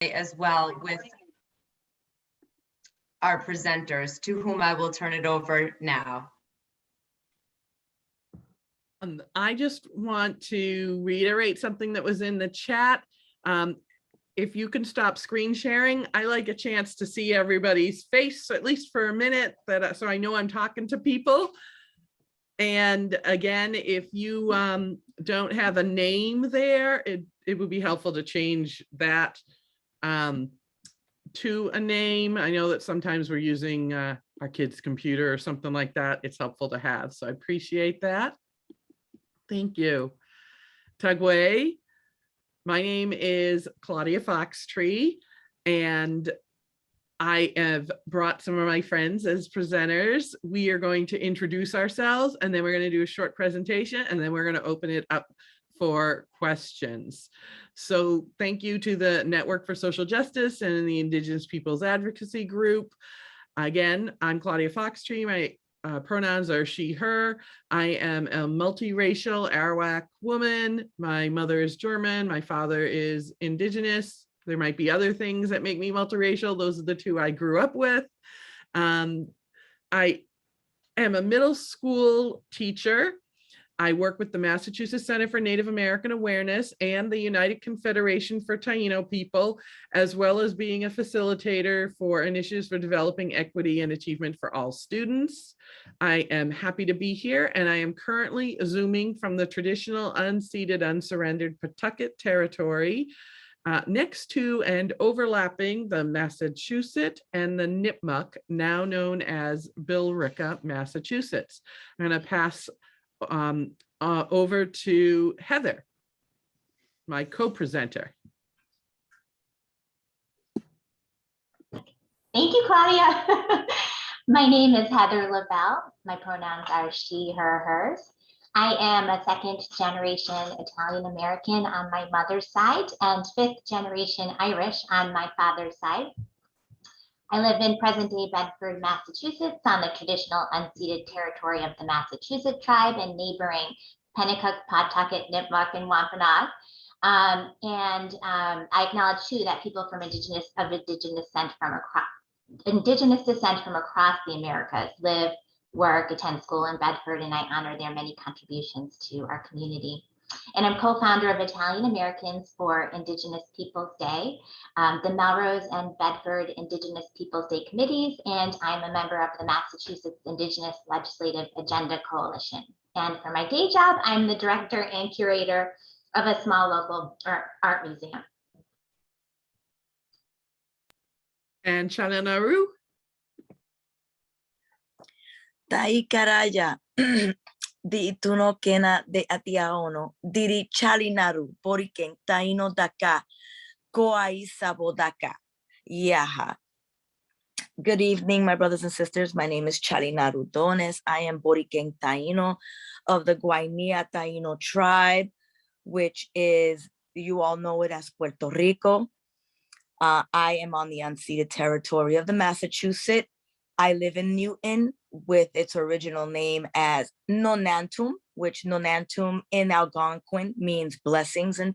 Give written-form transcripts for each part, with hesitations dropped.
as well with our presenters, to whom I will turn it over now. I just want to reiterate something that was in the chat. If you can stop screen sharing, I like a chance to see everybody's face, at least for a minute, so I know I'm talking to people. And again, if you don't have a name there, it would be helpful to change that to a name. I know that sometimes we're using our kid's computer or something like that. It's helpful to have, so I appreciate that. Thank you. Tagway. My name is Claudia Foxtree, and I have brought some of my friends as presenters. We are going to introduce ourselves, and then we're going to do a short presentation, and then we're going to open it up for questions. So thank you to the Network for Social Justice and the Indigenous Peoples Advocacy Group. Again, I'm Claudia Foxtree. My pronouns are she, her. I am a multiracial Arawak woman. My mother is German. My father is Indigenous. There might be other things that make me multiracial. Those are the two I grew up with. I am a middle school teacher. I work with the Massachusetts Center for Native American Awareness and the United Confederation for Taino People, as well as being a facilitator for initiatives for developing equity and achievement for all students. I am happy to be here, and I am currently Zooming from the traditional unceded, unsurrendered Pawtucket territory next to and overlapping the Massachusetts and the Nipmuc, now known as Billerica, Massachusetts. I'm going to pass over to Heather, my co-presenter. Thank you, Claudia. My name is Heather Lavelle. My pronouns are she, her, hers. I am a second generation Italian American on my mother's side and fifth generation Irish on my father's side. I live in present-day Bedford, Massachusetts, on the traditional unceded territory of the Massachusetts tribe and neighboring Pennacook, Pawtucket, Nipmuc, and Wampanoag. I acknowledge too that people from indigenous descent from across the Americas live, work, attend school in Bedford, and I honor their many contributions to our community. And I'm co-founder of Italian Americans for Indigenous Peoples Day, the Melrose and Bedford Indigenous Peoples Day committees, and I'm a member of the Massachusetts Indigenous Legislative Agenda Coalition. And for my day job, I'm the director and curator of a small local art museum. And Chalanaru. Taikaraya. Di tuno kena de atiaono, diri chalinaru, boriken taino daka, koai sabodaka, yaha. Good evening, my brothers and sisters. My name is Chalinaru Dones. I am Boriken Taino of the Guainía Taino tribe, which is, you all know it as Puerto Rico. I am on the unceded territory of the Massachusetts. I live in Newton with its original name as Nonantum, which Nonantum in Algonquin means blessings and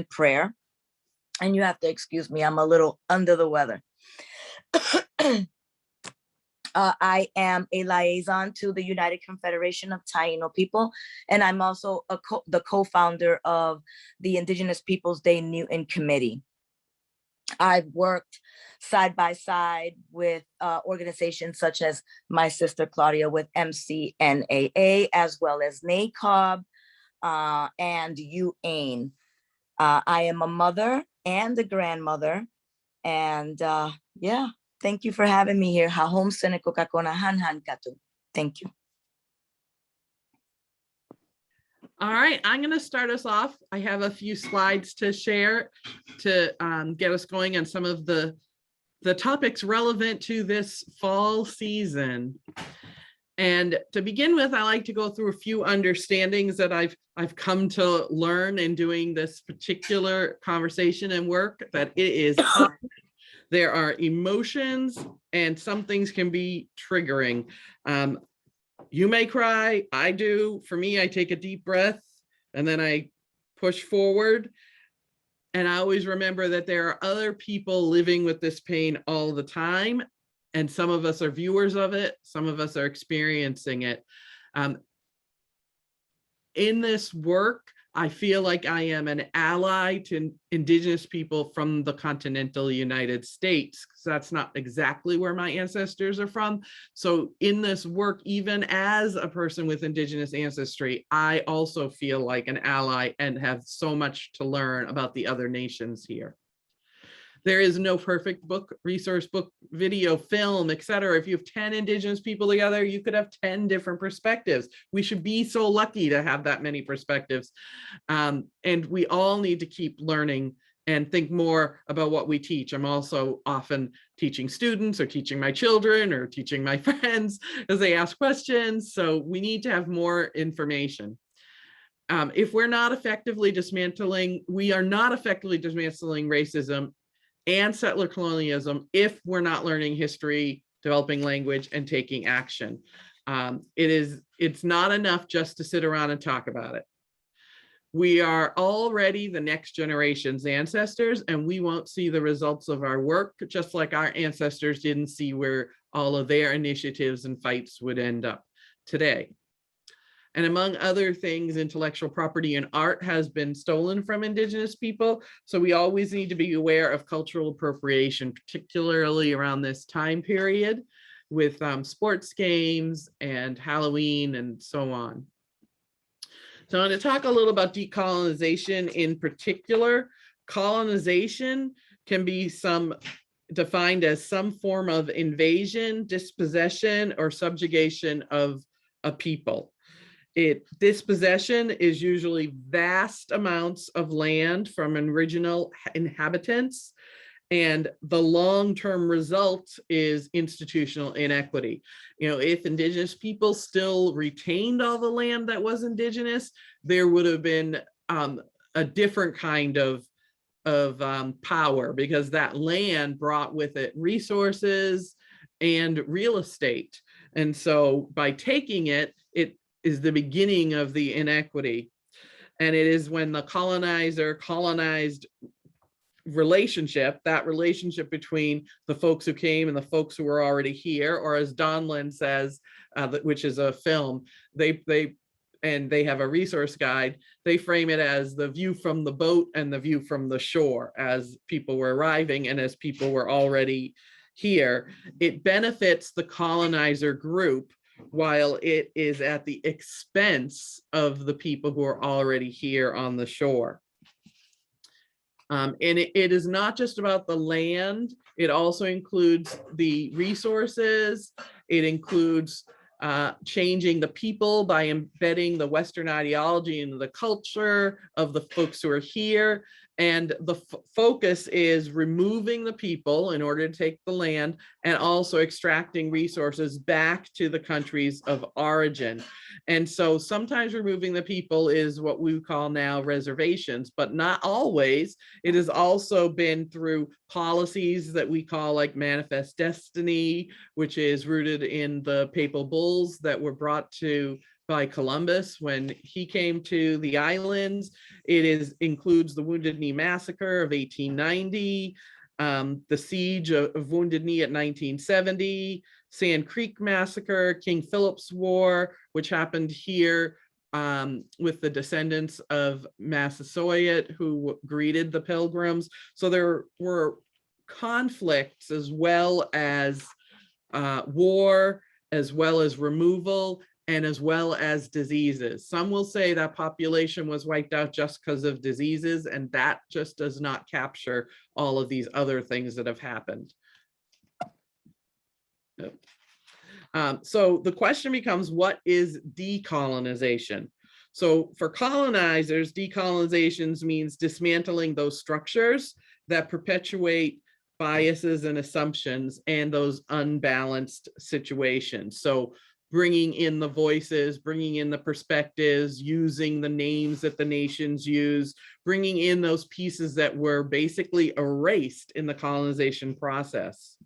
prayer. And you have to excuse me, I'm a little under the weather. I am a liaison to the United Confederation of Taino People, and I'm also the co-founder of the Indigenous Peoples Day Newton Committee. I've worked side by side with organizations such as my sister Claudia with MCNAA, as well as NACOB and UAIN. I am a mother and a grandmother, and yeah, thank you for having me here. Thank you. All right, I'm going to start us off. I have a few slides to share to get us going on some of the topics relevant to this fall season. And to begin with, I like to go through a few understandings that I've come to learn in doing this particular conversation and work, that it is hard. There are emotions, and some things can be triggering. You may cry, I do. For me, I take a deep breath and then I push forward. And I always remember that there are other people living with this pain all the time. And some of us are viewers of it. Some of us are experiencing it. In this work, I feel like I am an ally to Indigenous people from the continental United States, because that's not exactly where my ancestors are from. So in this work, even as a person with Indigenous ancestry, I also feel like an ally and have so much to learn about the other nations here. There is no perfect book, resource book, video, film, etc. If you have 10 Indigenous people together, you could have 10 different perspectives. We should be so lucky to have that many perspectives. And we all need to keep learning and think more about what we teach. I'm also often teaching students or teaching my children or teaching my friends as they ask questions. So we need to have more information. If we're not effectively dismantling, we are not effectively dismantling racism and settler colonialism if we're not learning history, developing language, and taking action. It's not enough just to sit around and talk about it. We are already the next generation's ancestors, and we won't see the results of our work, just like our ancestors didn't see where all of their initiatives and fights would end up today. And among other things, intellectual property and art has been stolen from Indigenous people. So we always need to be aware of cultural appropriation, particularly around this time period with sports games and Halloween and so on. So I'm going to talk a little about decolonization in particular. Colonization can be defined as some form of invasion, dispossession, or subjugation of a people. Dispossession is usually vast amounts of land from original inhabitants, and the long-term result is institutional inequity. If Indigenous people still retained all the land that was Indigenous, there would have been a different kind of power, because that land brought with it resources and real estate. And so by taking it, it is the beginning of the inequity. And it is when the colonizer-colonized relationship, that relationship between the folks who came and the folks who were already here, or as Donlin says, which is a film, they have a resource guide, they frame it as the view from the boat and the view from the shore as people were arriving and as people were already here. It benefits the colonizer group while it is at the expense of the people who are already here on the shore. And it is not just about the land, it also includes the resources, it includes changing the people by embedding the Western ideology into the culture of the folks who are here. And the focus is removing the people in order to take the land, and also extracting resources back to the countries of origin. And so sometimes removing the people is what we call now reservations, but not always. It has also been through policies that we call like manifest destiny, which is rooted in the papal bulls that were brought to by Columbus when he came to the islands. It includes the Wounded Knee Massacre of 1890, the siege of Wounded Knee at 1970, Sand Creek Massacre, King Philip's War, which happened here with the descendants of Massasoit who greeted the Pilgrims. So there were conflicts as well as war, as well as removal, and as well as diseases. Some will say that population was wiped out just because of diseases, and that just does not capture all of these other things that have happened. So the question becomes, what is decolonization? So for colonizers, decolonization means dismantling those structures that perpetuate biases and assumptions and those unbalanced situations. So bringing in the voices, bringing in the perspectives, using the names that the nations use, bringing in those pieces that were basically erased in the colonization process.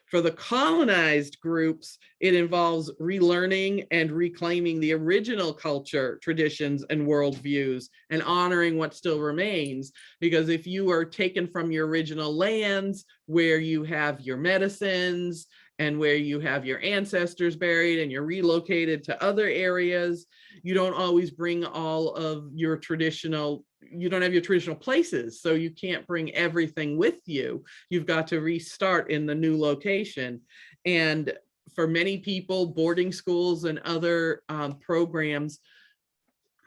For the colonized groups, it involves relearning and reclaiming the original culture, traditions, and worldviews, and honoring what still remains. Because if you are taken from your original lands, where you have your medicines and where you have your ancestors buried, and you're relocated to other areas, you don't always bring all of your traditional, you don't have your traditional places, so you can't bring everything with you. You've got to restart in the new location. And for many people, boarding schools and other programs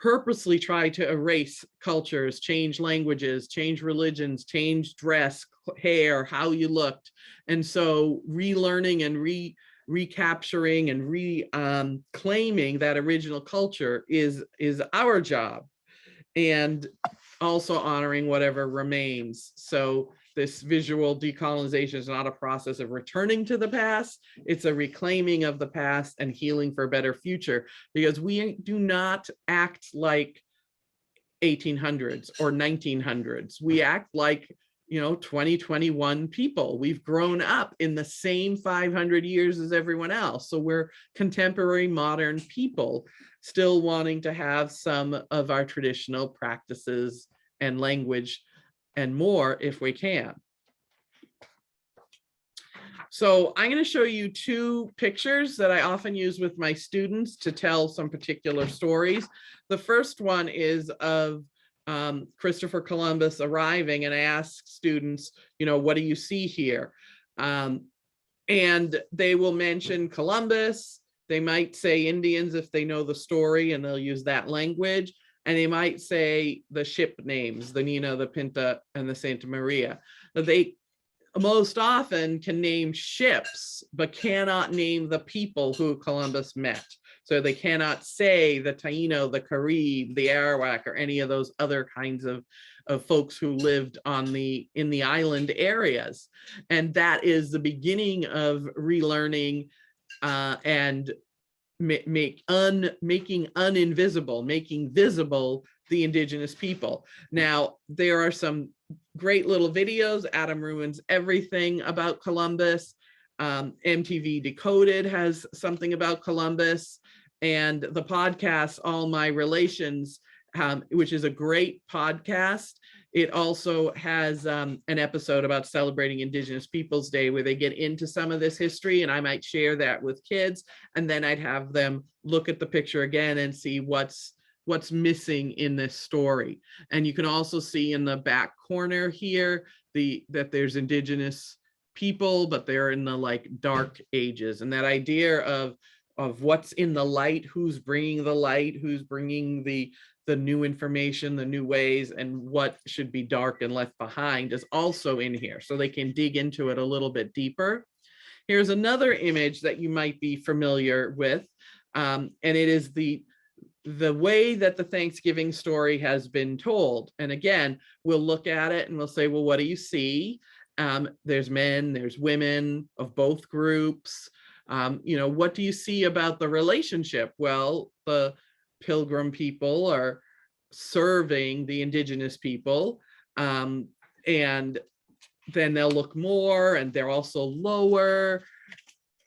purposely try to erase cultures, change languages, change religions, change dress, hair, how you looked. And so relearning and recapturing and reclaiming that original culture is our job, and also honoring whatever remains. So this visual decolonization is not a process of returning to the past, it's a reclaiming of the past and healing for a better future, because we do not act like 1800s or 1900s. We act like 2021 people. We've grown up in the same 500 years as everyone else. So we're contemporary modern people, still wanting to have some of our traditional practices and language and more if we can. So I'm going to show you two pictures that I often use with my students to tell some particular stories. The first one is of Christopher Columbus arriving, and I ask students, what do you see here? And they will mention Columbus. They might say Indians if they know the story, and they'll use that language. And they might say the ship names, the Nina, the Pinta, and the Santa Maria. They most often can name ships, but cannot name the people who Columbus met. So they cannot say the Taino, the Carib, the Arawak, or any of those other kinds of folks who lived in the island areas. And that is the beginning of relearning and making visible the Indigenous people. Now, there are some great little videos. Adam Ruins Everything about Columbus. MTV Decoded has something about Columbus. And the podcast, All My Relations, which is a great podcast. It also has an episode about celebrating Indigenous Peoples Day, where they get into some of this history, and I might share that with kids, and then I'd have them look at the picture again and see what's missing in this story. And you can also see in the back corner here that there's Indigenous people, but they're in the dark ages, and that idea of what's in the light, who's bringing the light, who's bringing the new information, the new ways, and what should be dark and left behind is also in here, so they can dig into it a little bit deeper. Here's another image that you might be familiar with, and it is the way that the Thanksgiving story has been told. And again, we'll look at it and we'll say, well, what do you see? There's men, there's women of both groups. What do you see about the relationship? Well, the Pilgrim people are serving the Indigenous people, and then they'll look more, and they're also lower.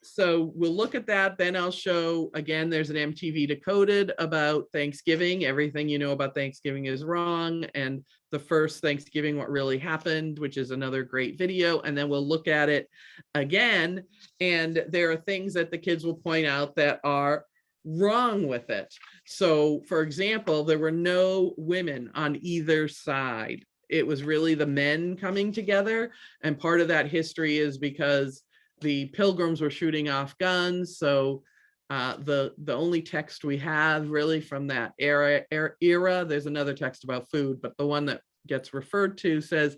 So we'll look at that. Then I'll show, again, there's an MTV Decoded about Thanksgiving. Everything you know about Thanksgiving is wrong. And the first Thanksgiving, what really happened, which is another great video. And then we'll look at it again. And there are things that the kids will point out that are wrong with it. So, for example, there were no women on either side. It was really the men coming together. And part of that history is because the Pilgrims were shooting off guns. So the only text we have really from that era, there's another text about food, but the one that gets referred to says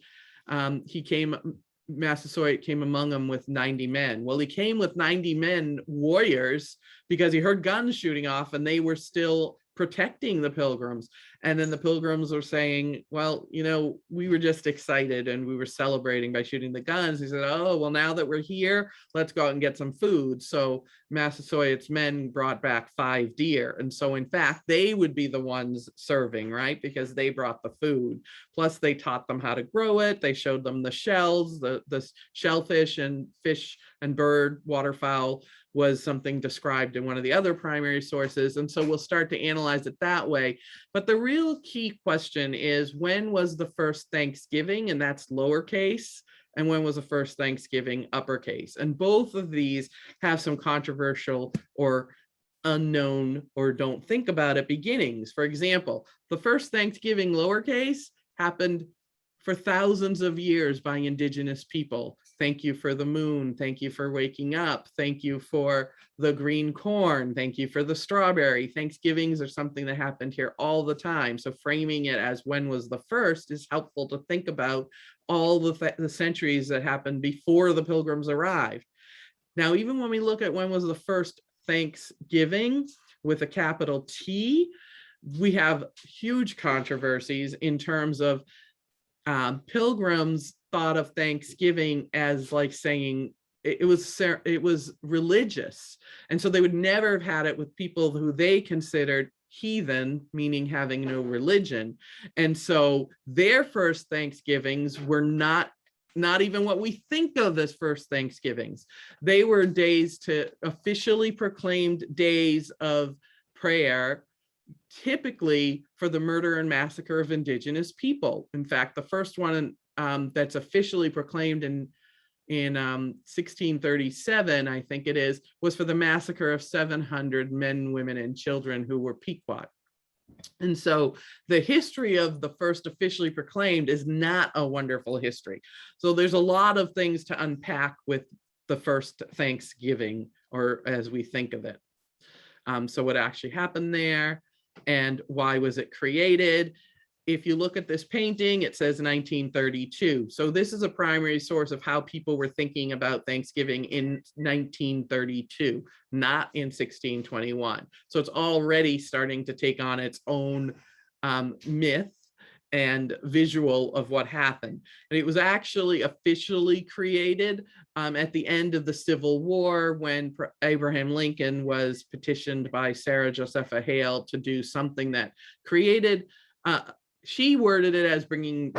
Massasoit came among them with 90 men. Well, he came with 90 men, warriors, because he heard guns shooting off, and they were still protecting the pilgrims. And then the pilgrims were saying, well, you know, we were just excited and we were celebrating by shooting the guns. He said, oh, well, now that we're here, let's go out and get some food. So Massasoit's men brought back 5 deer. And so in fact, they would be the ones serving, right? Because they brought the food. Plus they taught them how to grow it. They showed them the shells, the shellfish and fish and bird, waterfowl was something described in one of the other primary sources. And so we'll start to analyze it that way. But the real key question is, when was the first Thanksgiving? And that's lowercase. And when was the first Thanksgiving uppercase? And both of these have some controversial or unknown or don't think about it beginnings. For example, the first Thanksgiving lowercase happened for thousands of years by indigenous people. Thank you for the moon. Thank you for waking up. Thank you for the green corn. Thank you for the strawberry. Thanksgivings are something that happened here all the time. So framing it as when was the first is helpful to think about all the centuries that happened before the pilgrims arrived. Now, even when we look at when was the first Thanksgiving with a capital T, we have huge controversies in terms of pilgrims thought of Thanksgiving as like saying it was religious. And so they would never have had it with people who they considered heathen, meaning having no religion. And so their first Thanksgivings were not even what we think of as first Thanksgivings. They were days to officially proclaimed days of prayer, typically for the murder and massacre of indigenous people. In fact, the first one that's officially proclaimed in 1637, I think it is, was for the massacre of 700 men, women, and children who were Pequot. And so the history of the first officially proclaimed is not a wonderful history. So there's a lot of things to unpack with the first Thanksgiving, or as we think of it. So what actually happened there, and why was it created? If you look at this painting, it says 1932. So this is a primary source of how people were thinking about Thanksgiving in 1932, not in 1621. So it's already starting to take on its own myth and visual of what happened. And it was actually officially created at the end of the Civil War, when Abraham Lincoln was petitioned by Sarah Josepha Hale to do something that created, she worded it as bringing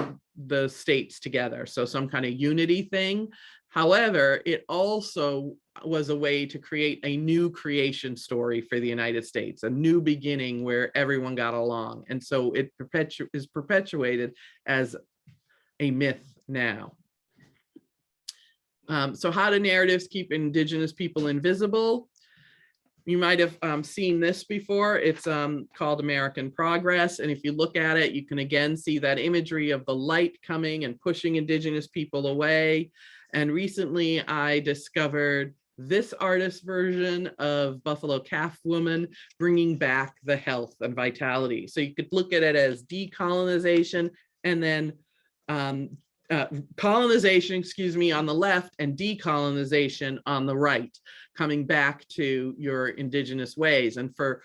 the states together, so some kind of unity thing. However, it also was a way to create a new creation story for the United States, a new beginning where everyone got along. And so it is perpetuated as a myth now. So how do narratives keep indigenous people invisible? You might have seen this before. It's called American Progress. And if you look at it, you can again see that imagery of the light coming and pushing indigenous people away. And recently I discovered this artist's version of Buffalo Calf Woman, bringing back the health and vitality. So you could look at it as decolonization, and then colonization, excuse me, on the left, and decolonization on the right, coming back to your indigenous ways. And for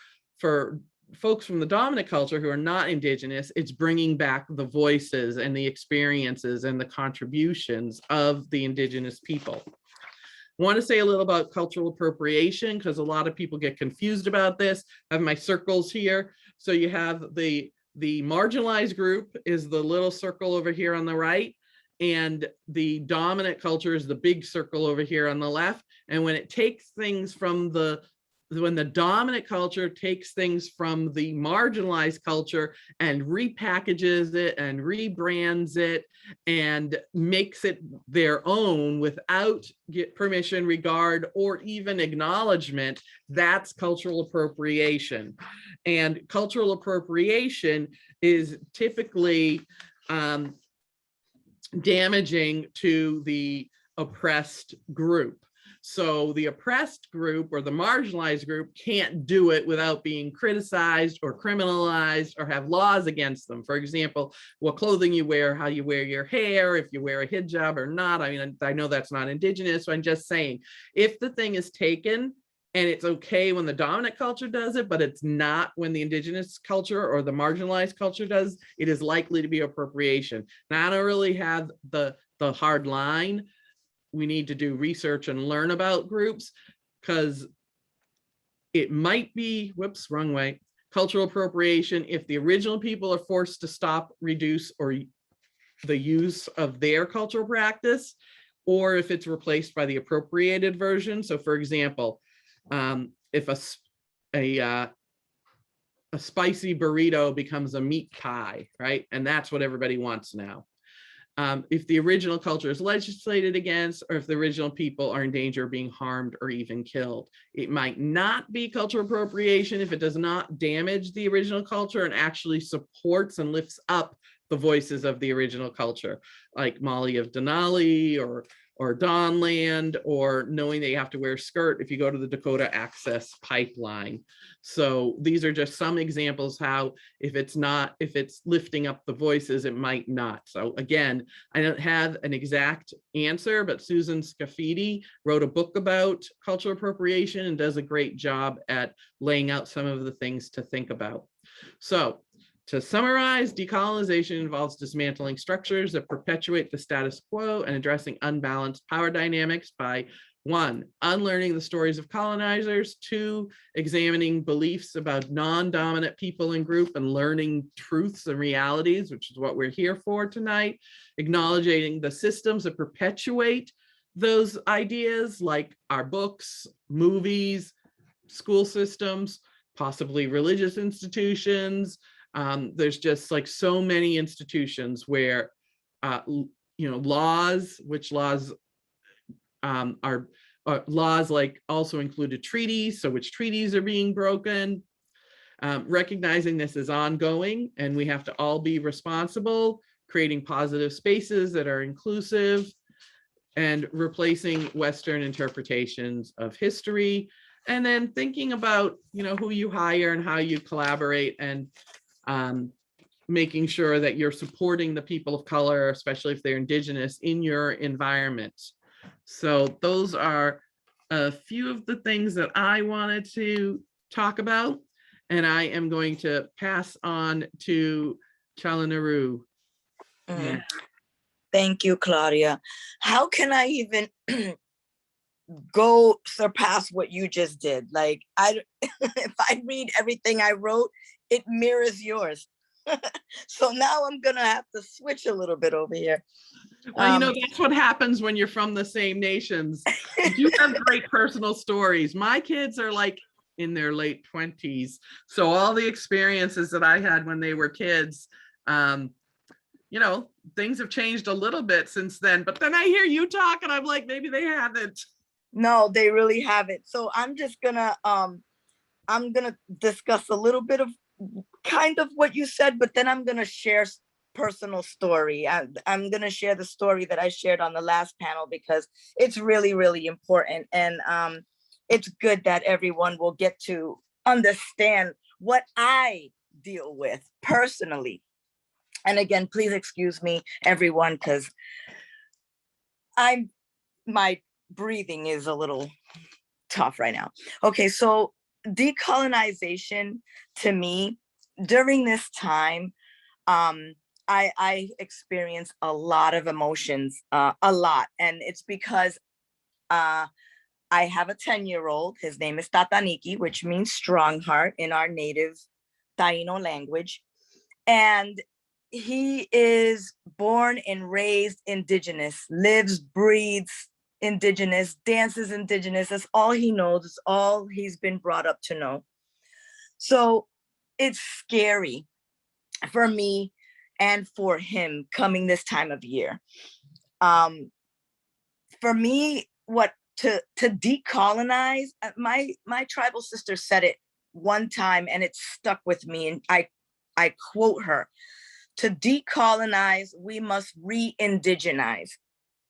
folks from the dominant culture who are not indigenous, it's bringing back the voices and the experiences and the contributions of the indigenous people. I want to say a little about cultural appropriation, because a lot of people get confused about this. I have my circles here. So you have the marginalized group is the little circle over here on the right, and the dominant culture is the big circle over here on the left. And when it takes things from when the dominant culture takes things from the marginalized culture and repackages it and rebrands it and makes it their own without permission, regard, or even acknowledgement, that's cultural appropriation. And cultural appropriation is typically damaging to the oppressed group. So the oppressed group or the marginalized group can't do it without being criticized or criminalized or have laws against them. For example, what clothing you wear, how you wear your hair, if you wear a hijab or not. I mean, I know that's not indigenous, so I'm just saying, if the thing is taken And it's okay when the dominant culture does it, but it's not when the indigenous culture or the marginalized culture does. It is likely to be appropriation. Now, I don't really have the hard line. We need to do research and learn about groups, because it might be, whoops, wrong way, cultural appropriation if the original people are forced to stop, reduce, or the use of their cultural practice, or if it's replaced by the appropriated version. So for example, if a spicy burrito becomes a meat pie, right? And that's what everybody wants now. If the original culture is legislated against, or if the original people are in danger of being harmed or even killed. It might not be cultural appropriation if it does not damage the original culture and actually supports and lifts up the voices of the original culture, like Molly of Denali or Dawnland, or knowing that you have to wear a skirt if you go to the Dakota Access Pipeline. So these are just some examples how if it's lifting up the voices, it might not. So again, I don't have an exact answer, but Susan Scafidi wrote a book about cultural appropriation and does a great job at laying out some of the things to think about. So to summarize, decolonization involves dismantling structures that perpetuate the status quo and addressing unbalanced power dynamics by 1, unlearning the stories of colonizers, 2, examining beliefs about non-dominant people and group and learning truths and realities, which is what we're here for tonight, acknowledging the systems that perpetuate those ideas, like our books, movies, school systems, possibly religious institutions. There's just like so many institutions where, laws, which laws are laws like also included treaties, so which treaties are being broken. Recognizing this is ongoing and we have to all be responsible, creating positive spaces that are inclusive, and replacing Western interpretations of history, and then thinking about, who you hire and how you collaborate, and making sure that you're supporting the people of color, especially if they're Indigenous, in your environment. So those are a few of the things that I wanted to talk about, and I am going to pass on to Chalanaru. Mm. Thank you, Claudia. How can I even go surpass what you just did? Like, if I read everything I wrote, it mirrors yours. So now I'm gonna have to switch a little bit over here. Well, that's what happens when you're from the same nations. You have great personal stories. My kids are like in their late 20s. So all the experiences that I had when they were kids, things have changed a little bit since then. But then I hear you talk and I'm like, maybe they haven't. No, they really haven't. So I'm just gonna discuss a little bit of kind of what you said, but then I'm gonna share personal story. I'm gonna share the story that I shared on the last panel because it's really, really important. And it's good that everyone will get to understand what I deal with personally. And again, please excuse me, everyone, because my breathing is a little tough right now. Okay, so decolonization to me during this time, I experienced a lot of emotions, a lot. And it's because I have a 10-year-old. His name is Tataniki, which means strong heart in our native Taino language. And he is born and raised Indigenous, lives, breathes Indigenous, dances Indigenous. That's all he knows. It's all he's been brought up to know. So it's scary for me and for him coming this time of year. For me, to decolonize, my tribal sister said it one time and it stuck with me, and I quote her: to decolonize, we must re-indigenize.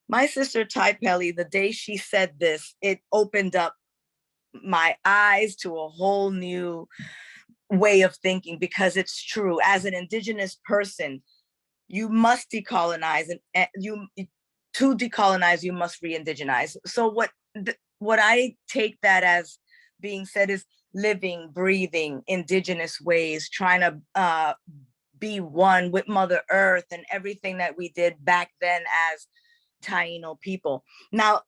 My sister Tai Pelly, the day she said this, it opened up my eyes to a whole new way of thinking, because it's true. As an Indigenous person, you must decolonize, and to decolonize, you must re-indigenize. So what I take that as being said is living, breathing, indigenous ways, trying to be one with Mother Earth and everything that we did back then as Taino people. Now,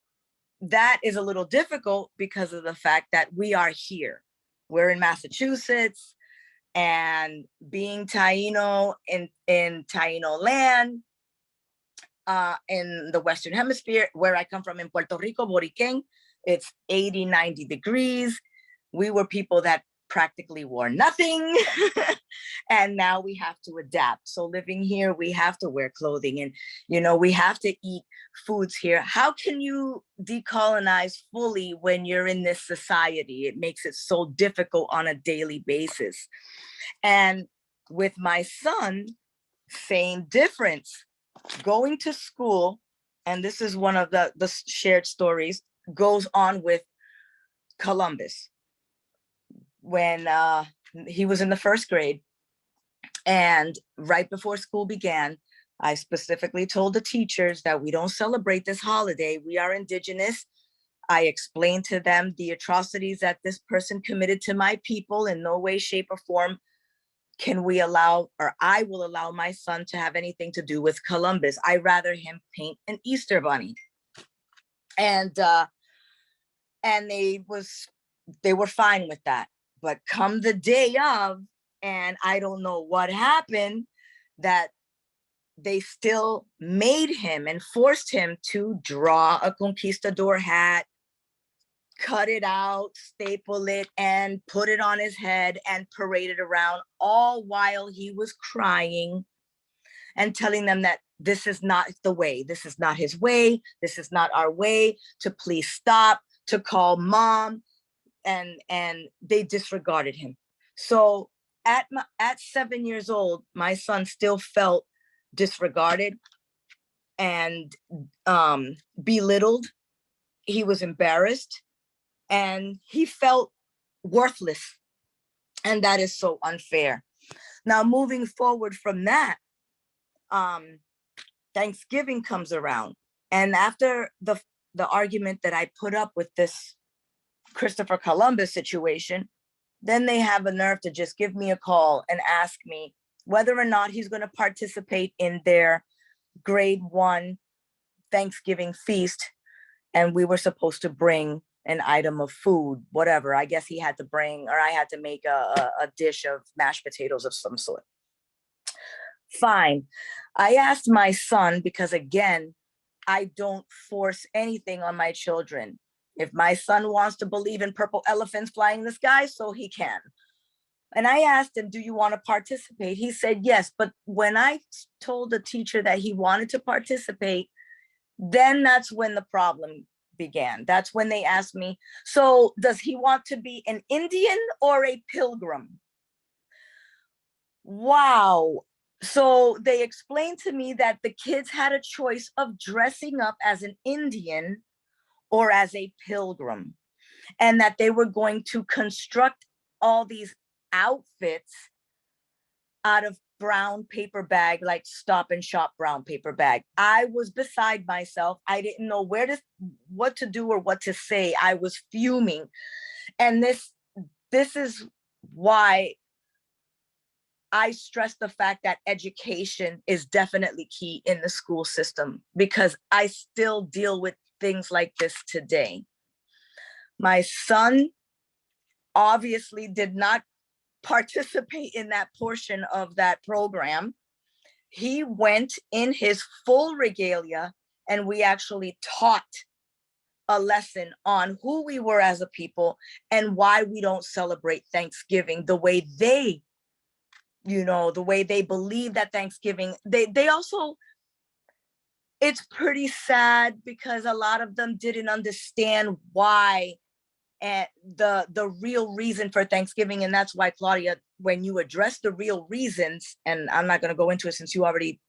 that is a little difficult because of the fact that we are here. We're in Massachusetts, and being Taino in Taino land, in the Western Hemisphere, where I come from in Puerto Rico, Boriquen, it's 80, 90 degrees. We were people that practically wore nothing. And now we have to adapt. So living here, we have to wear clothing, and, you know, we have to eat foods here. How can you decolonize fully when you're in this society? It makes it so difficult on a daily basis. And with my son, same difference. Going to school, and this is one of the shared stories, goes on with Columbus. When he was in the first grade, and right before school began, I specifically told the teachers that we don't celebrate this holiday. We are Indigenous. I explained to them the atrocities that this person committed to my people. In no way, shape, or form can we allow, or I will allow my son to have anything to do with Columbus. I rather him paint an Easter bunny. And they were fine with that. But come the day of, and I don't know what happened, that they still made him and forced him to draw a conquistador hat, cut it out, staple it, and put it on his head and parade it around, all while he was crying and telling them that this is not the way, this is not his way, this is not our way, to please stop, to call mom. And they disregarded him. So at 7 years old, my son still felt disregarded and belittled. He was embarrassed and he felt worthless. And that is so unfair. Now, moving forward from that, Thanksgiving comes around. And after the argument that I put up with this Christopher Columbus situation, then they have a nerve to just give me a call and ask me whether or not he's going to participate in their grade 1 Thanksgiving feast. And we were supposed to bring an item of food, whatever. I guess he had to bring, or I had to make a dish of mashed potatoes of some sort. Fine. I asked my son, because again, I don't force anything on my children. If my son wants to believe in purple elephants flying in the sky, so he can. And I asked him, do you want to participate? He said, yes. But when I told the teacher that he wanted to participate, then that's when the problem began. That's when they asked me, so does he want to be an Indian or a pilgrim? Wow. So they explained to me that the kids had a choice of dressing up as an Indian or as a pilgrim, and that they were going to construct all these outfits out of brown paper bag, like Stop and Shop brown paper bag. I was beside myself. I didn't know what to do or what to say. I was fuming. And this is why I stress the fact that education is definitely key in the school system, because I still deal with things like this today. My son obviously did not participate in that portion of that program. He went in his full regalia, and we actually taught a lesson on who we were as a people and why we don't celebrate Thanksgiving the way they, the way they believe that Thanksgiving, they also, it's pretty sad because a lot of them didn't understand why and the real reason for Thanksgiving. And that's why, Claudia, when you address the real reasons, and I'm not going to go into it since you already,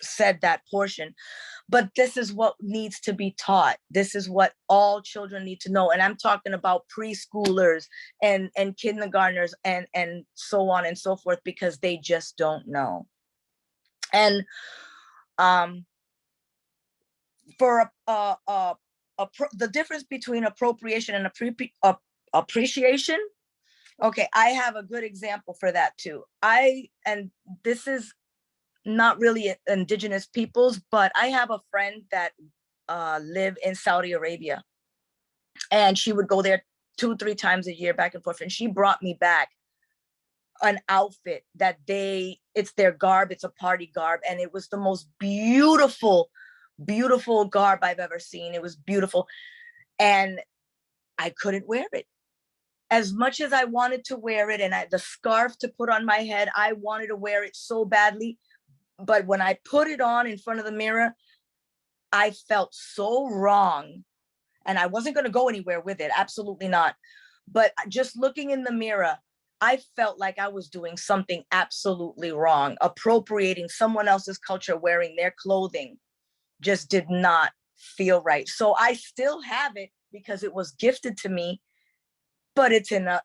said that portion, but this is what needs to be taught. This is what all children need to know. And I'm talking about preschoolers and kindergartners and so on and so forth, because they just don't know. And for the difference between appropriation and appreciation. Okay, I have a good example for that too. And this is not really indigenous peoples, but I have a friend that live in Saudi Arabia, and she would go there 2-3 times a year back and forth, and she brought me back an outfit that it's their garb, it's a party garb, and it was the most beautiful garb I've ever seen. It was beautiful, and I couldn't wear it. As much as I wanted to wear it, and the scarf to put on my head, I wanted to wear it so badly. But when I put it on in front of the mirror, I felt so wrong. And I wasn't going to go anywhere with it. Absolutely not. But just looking in the mirror, I felt like I was doing something absolutely wrong. Appropriating someone else's culture, wearing their clothing, just did not feel right. So I still have it because it was gifted to me, but it's in a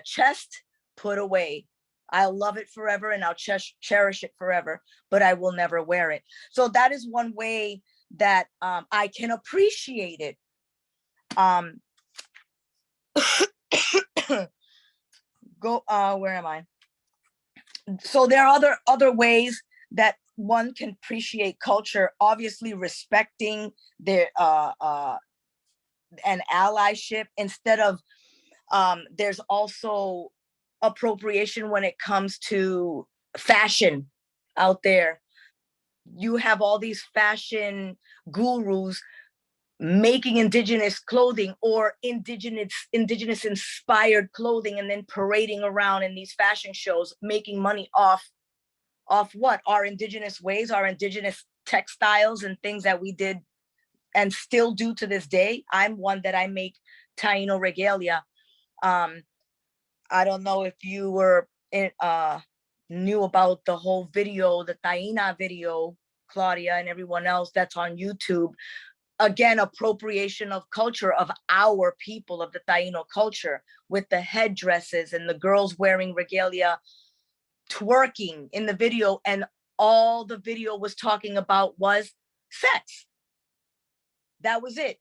chest, put away. I'll love it forever, and I'll cherish it forever, but I will never wear it. So that is one way that I can appreciate it. Where am I? So there are other ways that one can appreciate culture, obviously respecting their and allyship instead of there's also appropriation when it comes to fashion out there. You have all these fashion gurus making indigenous clothing or indigenous inspired clothing, and then parading around in these fashion shows, making money off what? Our indigenous ways, our indigenous textiles and things that we did and still do to this day. I'm one that I make Taino regalia. I don't know if you knew about the whole video, the Taina video, Claudia and everyone else that's on YouTube. Again, appropriation of culture of our people, of the Taino culture, with the headdresses and the girls wearing regalia, twerking in the video. And all the video was talking about was sex. That was it.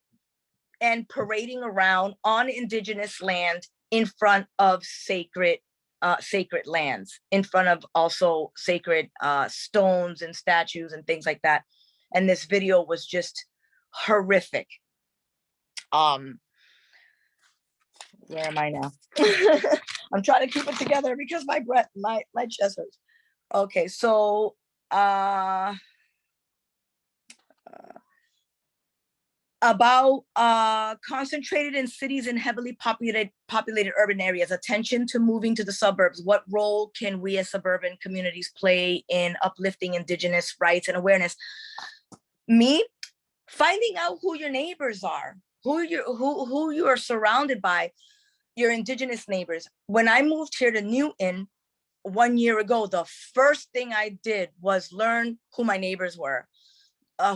And parading around on indigenous land in front of sacred lands, in front of also sacred stones and statues and things like that. And this video was just horrific. Where am I now? I'm trying to keep it together because my chest hurts. Okay, so about concentrated in cities and heavily populated urban areas, attention to moving to the suburbs. What role can we as suburban communities play in uplifting indigenous rights and awareness? Me, finding out who your neighbors are, who you are surrounded by, your indigenous neighbors. When I moved here to Newton 1 year ago, the first thing I did was learn who my neighbors were.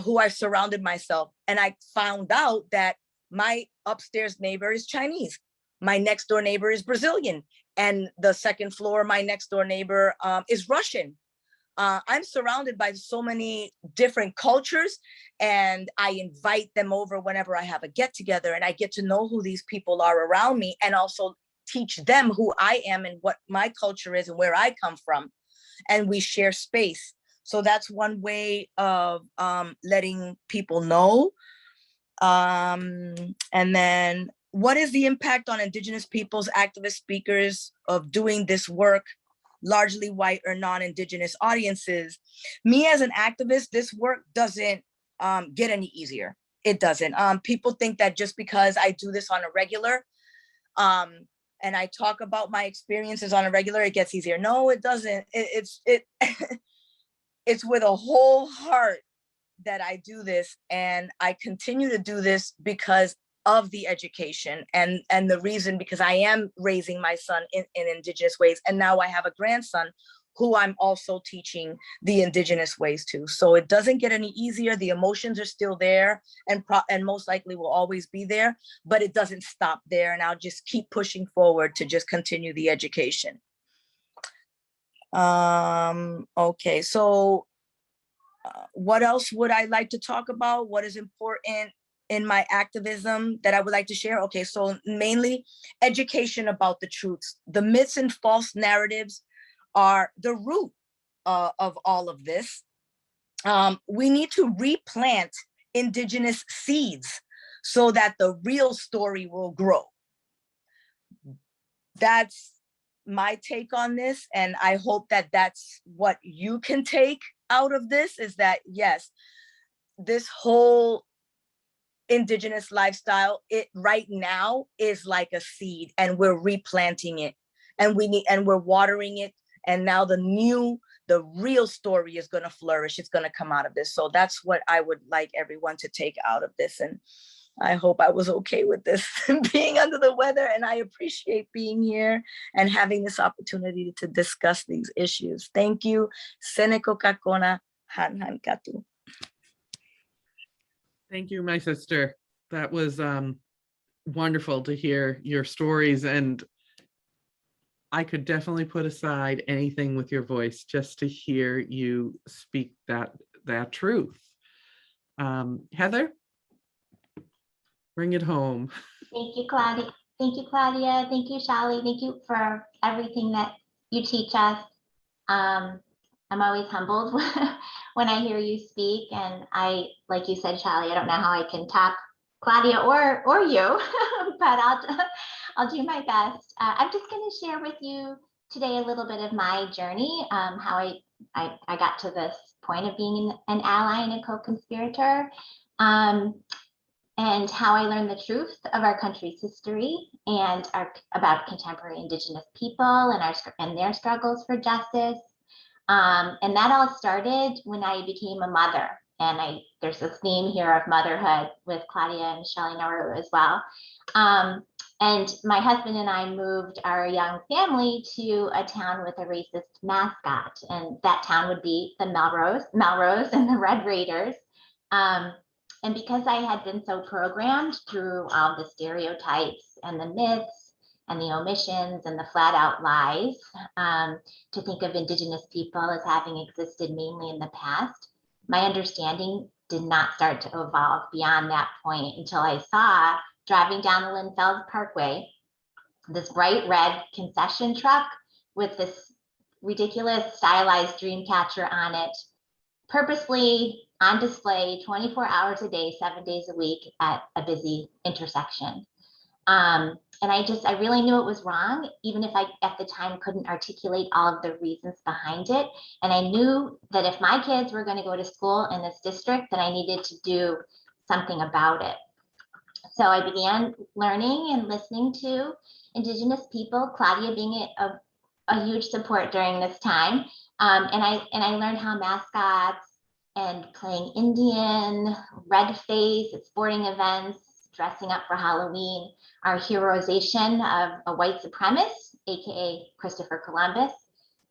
Who I surrounded myself. And I found out that my upstairs neighbor is Chinese. My next door neighbor is Brazilian. And the second floor, my next door neighbor is Russian. I'm surrounded by so many different cultures, and I invite them over whenever I have a get together, and I get to know who these people are around me, and also teach them who I am and what my culture is and where I come from. And we share space. So that's one way of letting people know. And then what is the impact on indigenous peoples, activist speakers of doing this work, largely white or non-indigenous audiences? Me as an activist, this work doesn't get any easier. It doesn't. People think that just because I do this on a regular, and I talk about my experiences on a regular, it gets easier. No, it doesn't. It's with a whole heart that I do this, and I continue to do this because of the education and the reason, because I am raising my son in indigenous ways, and now I have a grandson who I'm also teaching the indigenous ways to. So it doesn't get any easier. The emotions are still there, and most likely will always be there, but it doesn't stop there, and I'll just keep pushing forward to just continue the education. Okay, so what else would I like to talk about? What is important in my activism that I would like to share? Okay, so mainly education about the truths. The myths and false narratives are the root of all of this. We need to replant Indigenous seeds so that the real story will grow. That's my take on this. And I hope that that's what you can take out of this, is that, yes, this whole Indigenous lifestyle, it right now is like a seed, and we're replanting it, and we're watering it. And now the real story is going to flourish. It's going to come out of this. So that's what I would like everyone to take out of this. And I hope I was okay with this being under the weather. And I appreciate being here and having this opportunity to discuss these issues. Thank you. Seneko kakona han katu. Thank you, my sister. That was wonderful to hear your stories, and I could definitely put aside anything with your voice just to hear you speak that truth. Heather, bring it home. Thank you, Claudia. Thank you, Claudia. Thank you, Shali. Thank you for everything that you teach us. I'm always humbled when I hear you speak, and I, like you said, Shali, I don't know how I can top Claudia or you, but I'll do my best. I'm just going to share with you today a little bit of my journey, how I got to this point of being an ally and a co-conspirator, and how I learned the truth of our country's history and about contemporary Indigenous people and their struggles for justice. And that all started when I became a mother. And there's this theme here of motherhood with Claudia and Shelley Nauru as well. And my husband and I moved our young family to a town with a racist mascot. And that town would be the Melrose and the Red Raiders. And because I had been so programmed through all the stereotypes and the myths and the omissions and the flat out lies, to think of Indigenous people as having existed mainly in the past, my understanding did not start to evolve beyond that point until I saw, driving down the Linfeld Parkway, this bright red concession truck with this ridiculous stylized dream catcher on it, purposely on display 24 hours a day, 7 days a week at a busy intersection. And I really knew it was wrong, even if I at the time couldn't articulate all of the reasons behind it. And I knew that if my kids were going to go to school in this district, that I needed to do something about it. So I began learning and listening to Indigenous people, Claudia being a huge support during this time. And I learned how mascots and playing Indian, red face at sporting events, dressing up for Halloween, our heroization of a white supremacist, aka Christopher Columbus,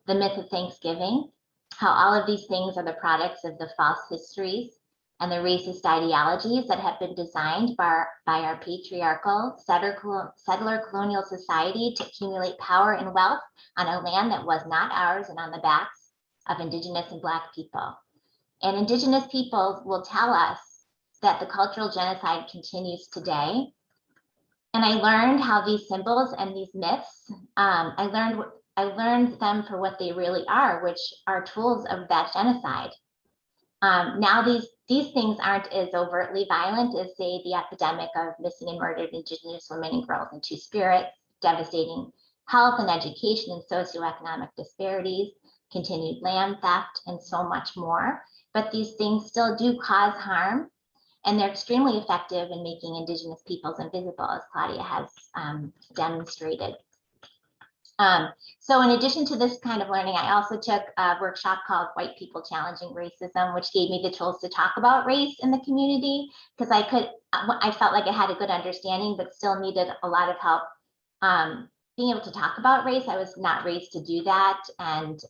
the myth of Thanksgiving, how all of these things are the products of the false histories and the racist ideologies that have been designed by our patriarchal settler colonial society to accumulate power and wealth on a land that was not ours and on the backs of Indigenous and Black people. And Indigenous peoples will tell us that the cultural genocide continues today. And I learned how these symbols and these myths, I learned them for what they really are, which are tools of that genocide. Now these things aren't as overtly violent as, say, the epidemic of missing and murdered Indigenous women and girls in Two-Spirit, devastating health and education and socioeconomic disparities, continued land theft, and so much more. But these things still do cause harm, and they're extremely effective in making Indigenous peoples invisible, as Claudia has demonstrated. So in addition to this kind of learning, I also took a workshop called White People Challenging Racism, which gave me the tools to talk about race in the community, because I felt like I had a good understanding, but still needed a lot of help being able to talk about race. I was not raised to do that, and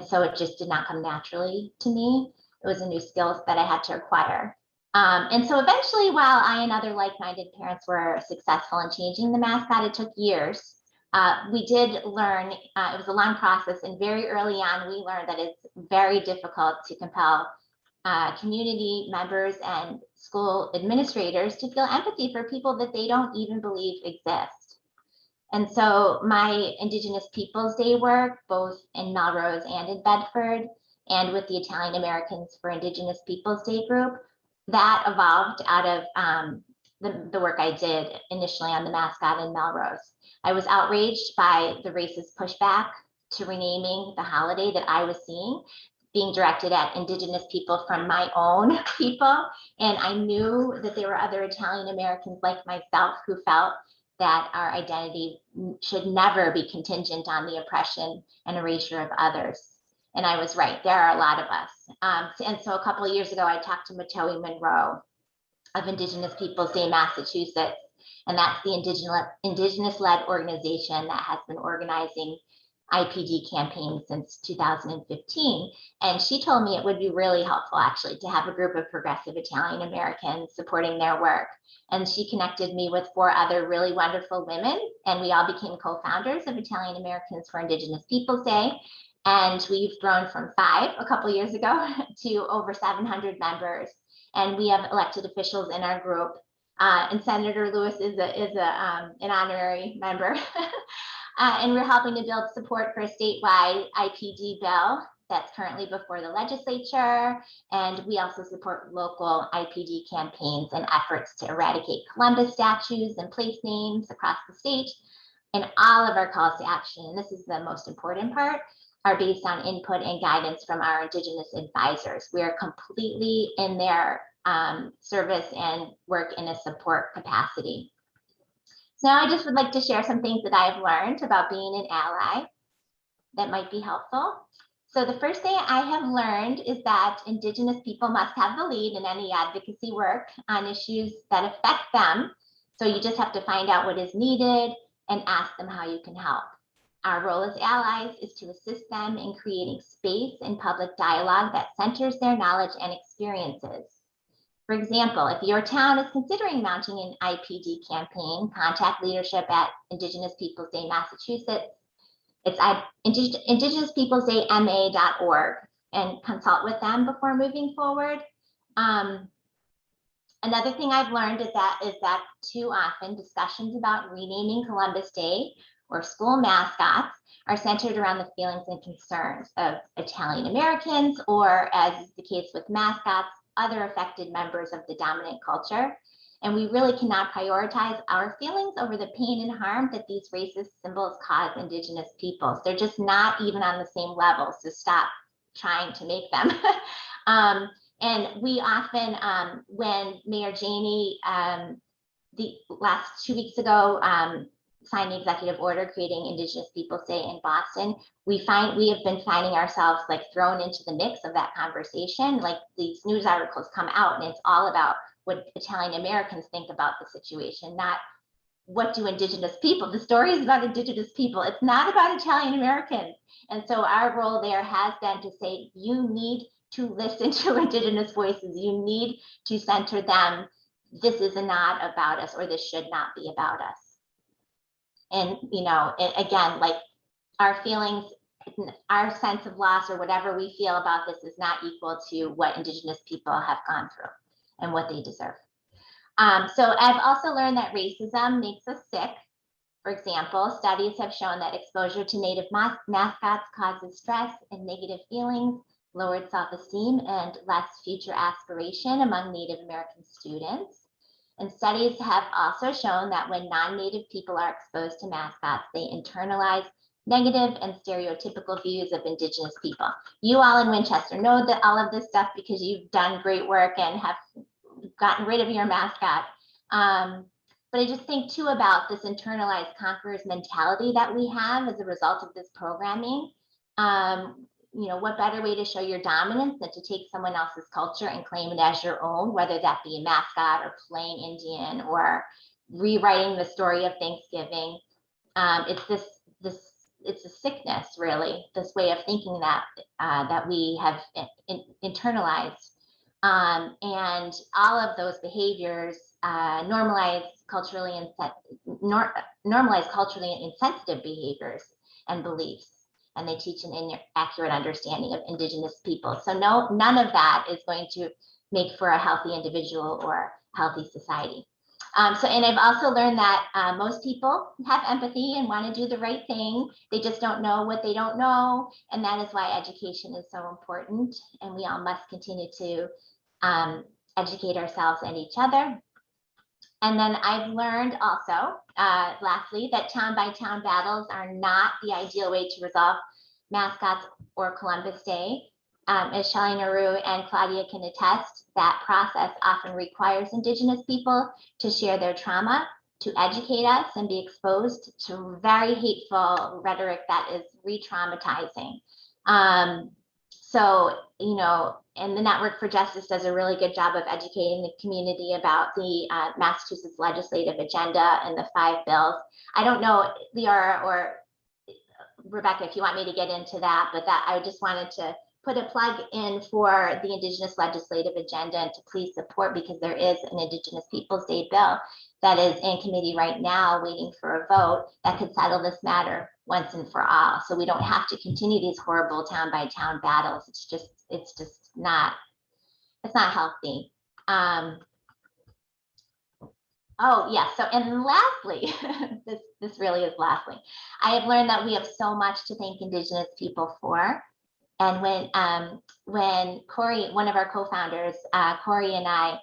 so it just did not come naturally to me. It was a new skill that I had to acquire. And so eventually, while I and other like-minded parents were successful in changing the mascot, it took years. We did learn, it was a long process, and very early on, we learned that it's very difficult to compel community members and school administrators to feel empathy for people that they don't even believe exist. And so my Indigenous Peoples Day work, both in Melrose and in Bedford, and with the Italian Americans for Indigenous Peoples Day group, that evolved out of the work I did initially on the mascot in Melrose. I was outraged by the racist pushback to renaming the holiday that I was seeing being directed at Indigenous people from my own people. And I knew that there were other Italian Americans like myself who felt that our identity should never be contingent on the oppression and erasure of others. And I was right, there are a lot of us. And so a couple of years ago, I talked to Matoi Monroe of Indigenous Peoples Day, Massachusetts. And that's the Indigenous-led organization that has been organizing IPD campaigns since 2015. And she told me it would be really helpful actually to have a group of progressive Italian Americans supporting their work. And she connected me with 4 other really wonderful women, and we all became co-founders of Italian Americans for Indigenous Peoples Day. And we've grown from 5 a couple years ago to over 700 members. And we have elected officials in our group. And Senator Lewis is an honorary member. And we're helping to build support for a statewide IPD bill that's currently before the legislature. And we also support local IPD campaigns and efforts to eradicate Columbus statues and place names across the state. And all of our calls to action, and this is the most important part, are based on input and guidance from our Indigenous advisors. We are completely in their service and work in a support capacity. So now I just would like to share some things that I've learned about being an ally that might be helpful. So the first thing I have learned is that Indigenous people must have the lead in any advocacy work on issues that affect them. So you just have to find out what is needed and ask them how you can help. Our role as allies is to assist them in creating space and public dialogue that centers their knowledge and experiences. For example, if your town is considering mounting an IPD campaign, contact leadership at Indigenous Peoples Day, Massachusetts. It's at indigenouspeoplesdayma.org and consult with them before moving forward. Another thing I've learned is that too often discussions about renaming Columbus Day or school mascots are centered around the feelings and concerns of Italian Americans, or as is the case with mascots, other affected members of the dominant culture. And we really cannot prioritize our feelings over the pain and harm that these racist symbols cause Indigenous peoples. They're just not even on the same level, so stop trying to make them. And we often, when Mayor Janey, the last 2 weeks ago, signed the executive order creating Indigenous Peoples Day in Boston, we have been finding ourselves like thrown into the mix of that conversation. Like these news articles come out and it's all about what Italian Americans think about the situation, not what do Indigenous people, the story is about Indigenous people. It's not about Italian Americans. And so our role there has been to say, you need to listen to Indigenous voices. You need to center them. This is not about us, or this should not be about us. And, you know, again, like our feelings, our sense of loss or whatever we feel about this is not equal to what Indigenous people have gone through and what they deserve. So I've also learned that racism makes us sick. For example, studies have shown that exposure to Native mascots causes stress and negative feelings, lowered self-esteem, and less future aspiration among Native American students. And studies have also shown that when non-Native people are exposed to mascots, they internalize negative and stereotypical views of Indigenous people. You all in Winchester know that all of this stuff because you've done great work and have gotten rid of your mascot. But I just think too about this internalized conqueror's mentality that we have as a result of this programming. You know, what better way to show your dominance than to take someone else's culture and claim it as your own, whether that be a mascot or playing Indian or rewriting the story of Thanksgiving. It's a sickness, really, this way of thinking that we have internalized. And all of those behaviors normalize culturally insensitive behaviors and beliefs. and they teach an accurate understanding of Indigenous people. So no, none of that is going to make for a healthy individual or healthy society. And I've also learned that most people have empathy and want to do the right thing. They just don't know what they don't know. And that is why education is so important. And we all must continue to educate ourselves and each other. And then I've learned also, lastly, that town by town battles are not the ideal way to resolve mascots or Columbus Day. As Shelley Naru and Claudia can attest, that process often requires Indigenous people to share their trauma, to educate us and be exposed to very hateful rhetoric that is re-traumatizing. So, you know, and the Network for Justice does a really good job of educating the community about the Massachusetts legislative agenda and the 5 bills. I don't know, Leora or Rebecca, if you want me to get into that, but that I just wanted to put a plug in for the Indigenous legislative agenda and to please support, because there is an Indigenous Peoples Day bill that is in committee right now waiting for a vote that could settle this matter once and for all. So we don't have to continue these horrible town by town battles. It's just not, it's not healthy. Oh yeah, so and lastly, this really is lastly, I have learned that we have so much to thank Indigenous people for. And when Corey, one of our co-founders, Corey and I,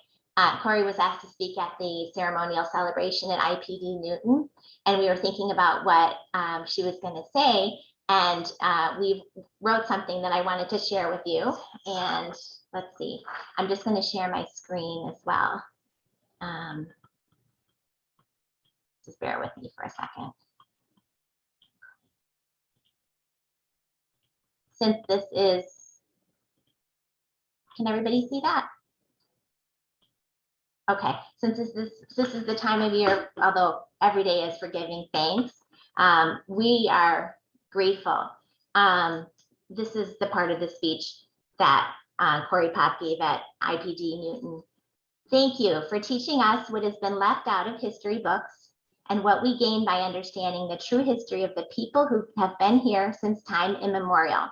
Corey was asked to speak at the ceremonial celebration at IPD Newton, and we were thinking about what she was going to say, and we wrote something that I wanted to share with you. And let's see, I'm just going to share my screen as well. Just bear with me for a second. Since this is, can everybody see that? Okay, since this is the time of year, although every day is for giving thanks, we are grateful. This is the part of the speech that Corey Pop gave at IPD Newton. Thank you for teaching us what has been left out of history books and what we gain by understanding the true history of the people who have been here since time immemorial.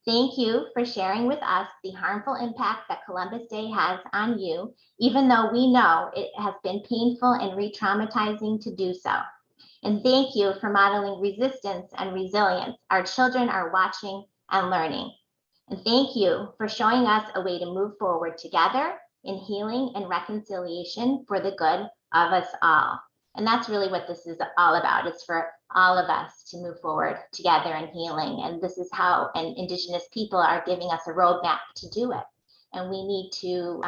Thank you for sharing with us the harmful impact that Columbus Day has on you, even though we know it has been painful and re-traumatizing to do so. And thank you for modeling resistance and resilience. Our children are watching and learning. And thank you for showing us a way to move forward together in healing and reconciliation for the good of us all. And that's really what this is all about. It's for all of us to move forward together in healing. And this is how Indigenous people are giving us a roadmap to do it. And we need to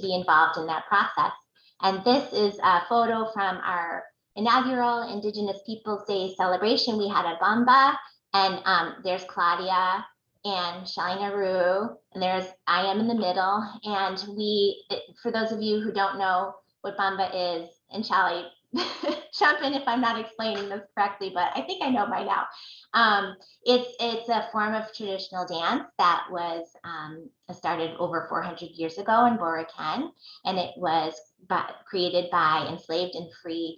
be involved in that process. And this is a photo from our inaugural Indigenous Peoples Day celebration. We had a bamba, and there's Claudia and Shelley Naru, and I am in the middle. And for those of you who don't know what bamba is, and Shelley, jump in if I'm not explaining this correctly, but I think I know by now. It's a form of traditional dance that was started over 400 years ago in Borokan, and it was created by enslaved and free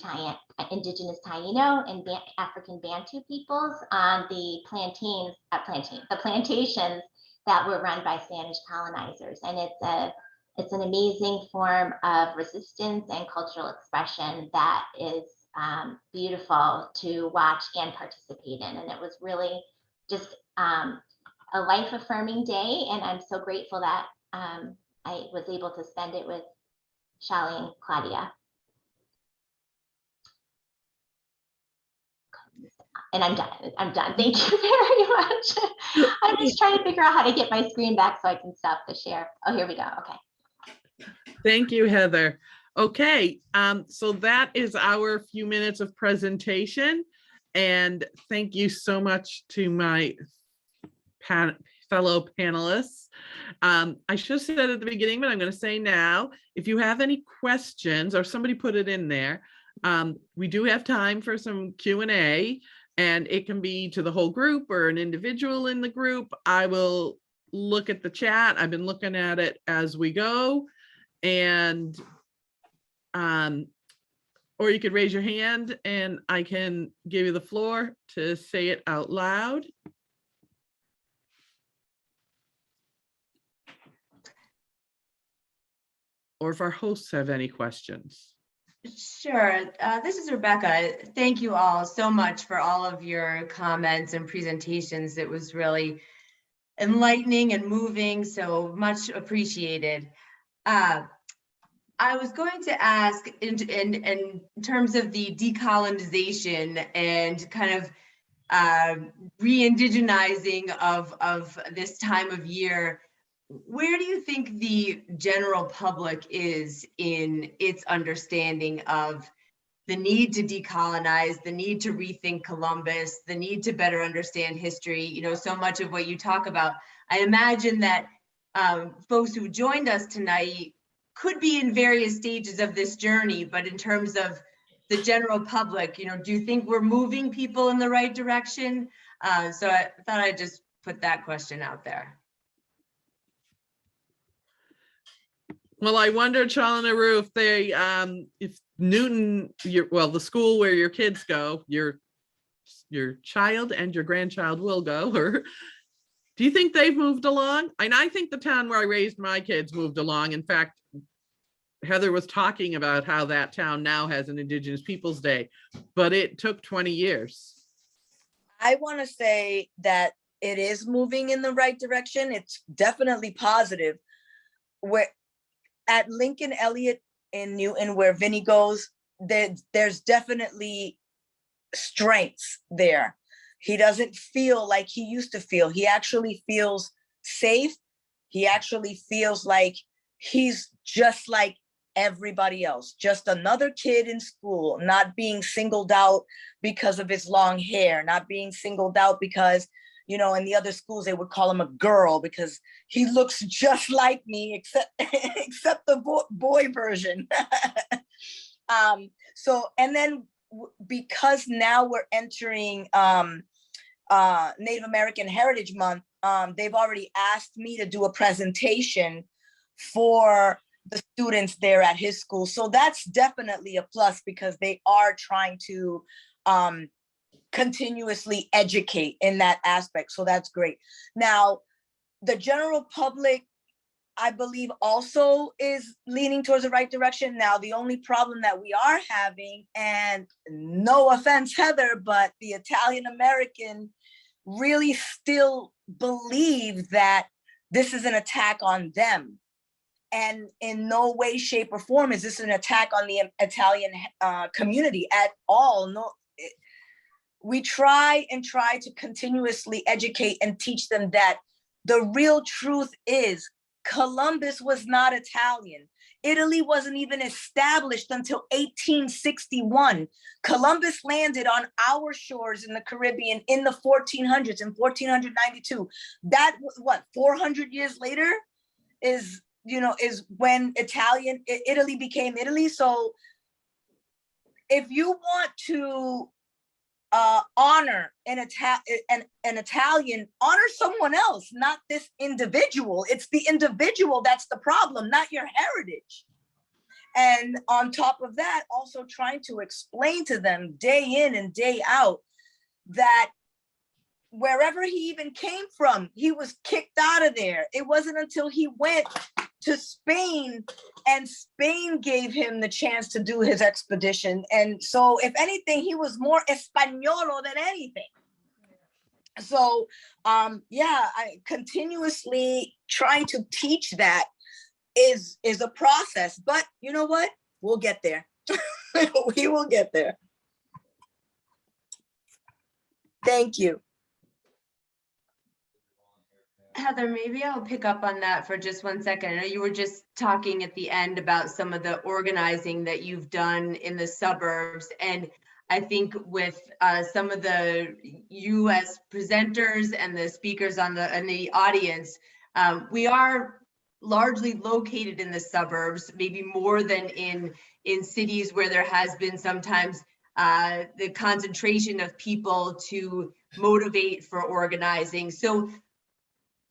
Indigenous Taino and African Bantu peoples on the plantations that were run by Spanish colonizers. And it's an amazing form of resistance and cultural expression that is beautiful to watch and participate in. And it was really just a life-affirming day. And I'm so grateful that I was able to spend it with Shelley and Claudia. And I'm done. Thank you very much. I'm just trying to figure out how to get my screen back so I can stop the share. Oh, here we go. Okay. Thank you, Heather. Okay, so that is our few minutes of presentation. And thank you so much to my fellow panelists. I should have said at the beginning, but I'm going to say now, if you have any questions, or somebody put it in there, we do have time for some Q&A, and it can be to the whole group or an individual in the group. I will look at the chat. I've been looking at it as we go. And or you could raise your hand and I can give you the floor to say it out loud. Or if our hosts have any questions. Sure. This is Rebecca. Thank you all so much for all of your comments and presentations. It was really enlightening and moving, so much appreciated. I was going to ask in terms of the decolonization and kind of re-indigenizing of this time of year, where do you think the general public is in its understanding of the need to decolonize, the need to rethink Columbus, the need to better understand history? You know, so much of what you talk about, I imagine that folks who joined us tonight could be in various stages of this journey, but in terms of the general public, you know, do you think we're moving people in the right direction? So I thought I'd just put that question out there. Well, I wonder, Chalana Roo, if they, if Newton, the school where your kids go, your child and your grandchild will go, or do you think they've moved along? And I think the town where I raised my kids moved along. In fact, Heather was talking about how that town now has an Indigenous Peoples Day, but it took 20 years. I want to say that it is moving in the right direction. It's definitely positive. Where at Lincoln Elliott in Newton, where Vinny goes, there's definitely strengths there. He doesn't feel like he used to feel. He actually feels safe. He actually feels like he's just like everybody else, just another kid in school, not being singled out because of his long hair, not being singled out because, you know, in the other schools, they would call him a girl because he looks just like me, except the boy version. So, and then because now we're entering Native American Heritage Month, they've already asked me to do a presentation for the students there at his school. So that's definitely a plus because they are trying to continuously educate in that aspect. So that's great. Now, the general public, I believe, also is leaning towards the right direction. Now, the only problem that we are having, and no offense, Heather, but the Italian American really still believe that this is an attack on them. And in no way, shape, or form is this an attack on the Italian community at all. No, we try to continuously educate and teach them that the real truth is Columbus was not Italian. Italy wasn't even established until 1861. Columbus landed on our shores in the Caribbean in the 1400s, in 1492. That, what, 400 years later is, you know, is when Italy became Italy. So if you want to honor an Italian, honor someone else, not this individual. It's the individual that's the problem, not your heritage. And on top of that, also trying to explain to them day in and day out that wherever he even came from, he was kicked out of there. It wasn't until he went to Spain and Spain gave him the chance to do his expedition. And so if anything, he was more Españolo than anything. So yeah, I continuously trying to teach that is a process, but you know what? We'll get there. We will get there. Thank you. Heather, maybe I'll pick up on that for just 1 second. I know you were just talking at the end about some of the organizing that you've done in the suburbs. And I think with some of the US presenters and the speakers in the audience, we are largely located in the suburbs, maybe more than in cities where there has been sometimes the concentration of people to motivate for organizing. So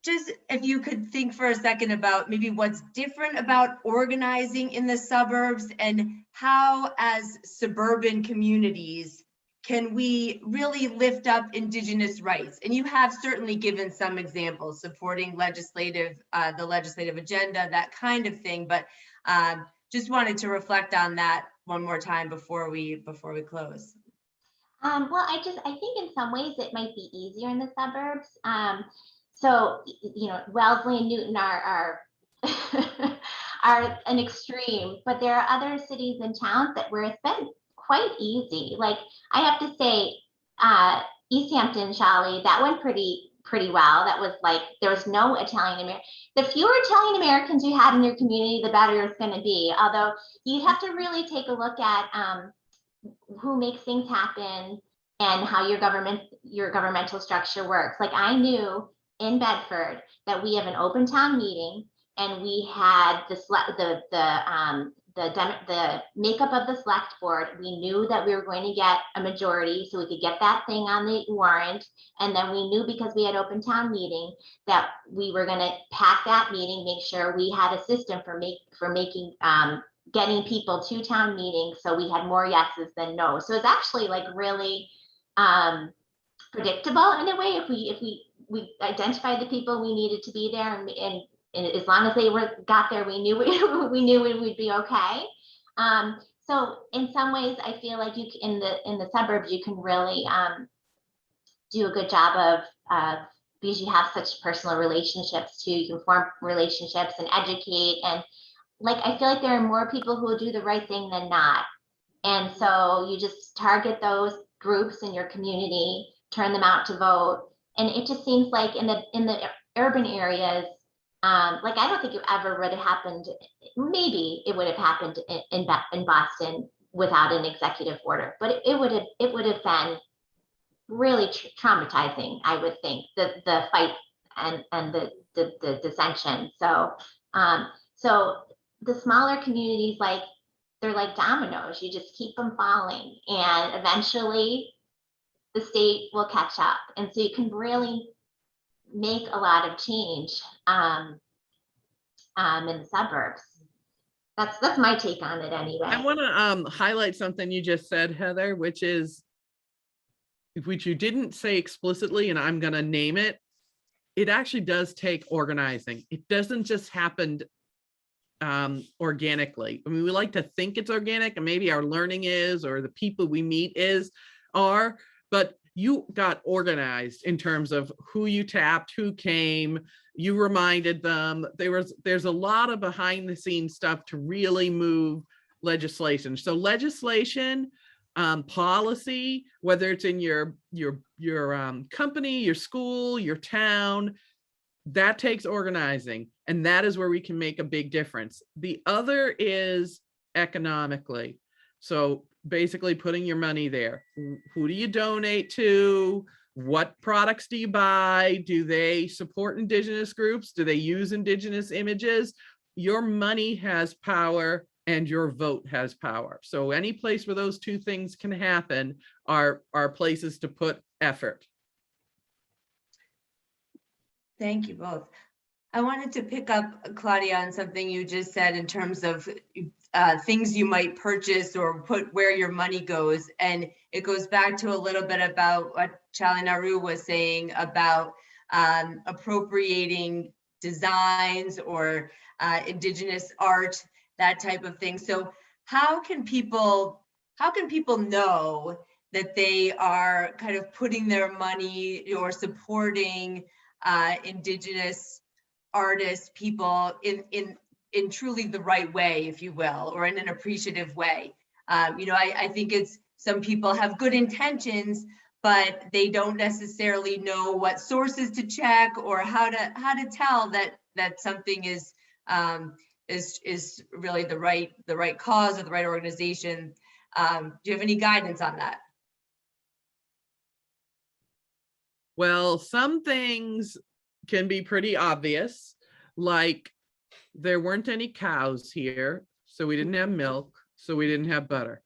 just if you could think for a second about maybe what's different about organizing in the suburbs and how, as suburban communities, can we really lift up Indigenous rights? And you have certainly given some examples, supporting the legislative agenda, that kind of thing. But just wanted to reflect on that one more time before we close. Well, I think in some ways it might be easier in the suburbs. So, Wellesley and Newton are are an extreme, but there are other cities and towns where it's been quite easy. Like, I have to say, East Hampton, Shali, that went pretty well. That was like, there was no Italian American. The fewer Italian Americans you had in your community, the better it's going to be. Although you have to really take a look at who makes things happen and how your governmental structure works. Like, I knew in Bedford that we have an open town meeting, and we had the makeup of the select board. We knew that we were going to get a majority so we could get that thing on the warrant. And then we knew, because we had open town meeting, that we were going to pack that meeting, make sure we had a system for getting people to town meetings. So we had more yeses than no. So it's actually like really predictable in a way. If we identified the people we needed to be there, and as long as they got there, we knew we'd be okay. So in some ways, I feel like in the suburbs, you can really do a good job of because you have such personal relationships too. You can form relationships and educate, and like, I feel like there are more people who will do the right thing than not. And so you just target those groups in your community, turn them out to vote. And it just seems like in the urban areas, like, I don't think it ever would have happened. Maybe it would have happened in Boston without an executive order, but it would have been really traumatizing, I would think, the fight and the dissension. So the smaller communities, like, they're like dominoes. You just keep them falling, and eventually the state will catch up. And so you can really make a lot of change in the suburbs. That's my take on it anyway. I want to highlight something you just said, Heather, which you didn't say explicitly, and I'm going to name it. It actually does take organizing. It doesn't just happen organically. I mean, we like to think it's organic, and maybe our learning is, or the people we meet are, but you got organized in terms of who you tapped, who came, you reminded them. There's a lot of behind the scenes stuff to really move legislation. So legislation, policy, whether it's in your company, your school, your town, that takes organizing, and that is where we can make a big difference. The other is economically. So basically putting your money there. Who do you donate to? What products do you buy? Do they support Indigenous groups? Do they use Indigenous images? Your money has power and your vote has power. So any place where those two things can happen are places to put effort. Thank you both. I wanted to pick up, Claudia, on something you just said in terms of things you might purchase or put where your money goes. And it goes back to a little bit about what Chali Naru was saying about appropriating designs or Indigenous art, that type of thing. So how can people know that they are kind of putting their money or supporting Indigenous artists, people in truly the right way, if you will, or in an appreciative way? I think some people have good intentions, but they don't necessarily know what sources to check or how to tell that something is really the right cause or the right organization. Do you have any guidance on that? Well, some things can be pretty obvious, like there weren't any cows here, so we didn't have milk, so we didn't have butter.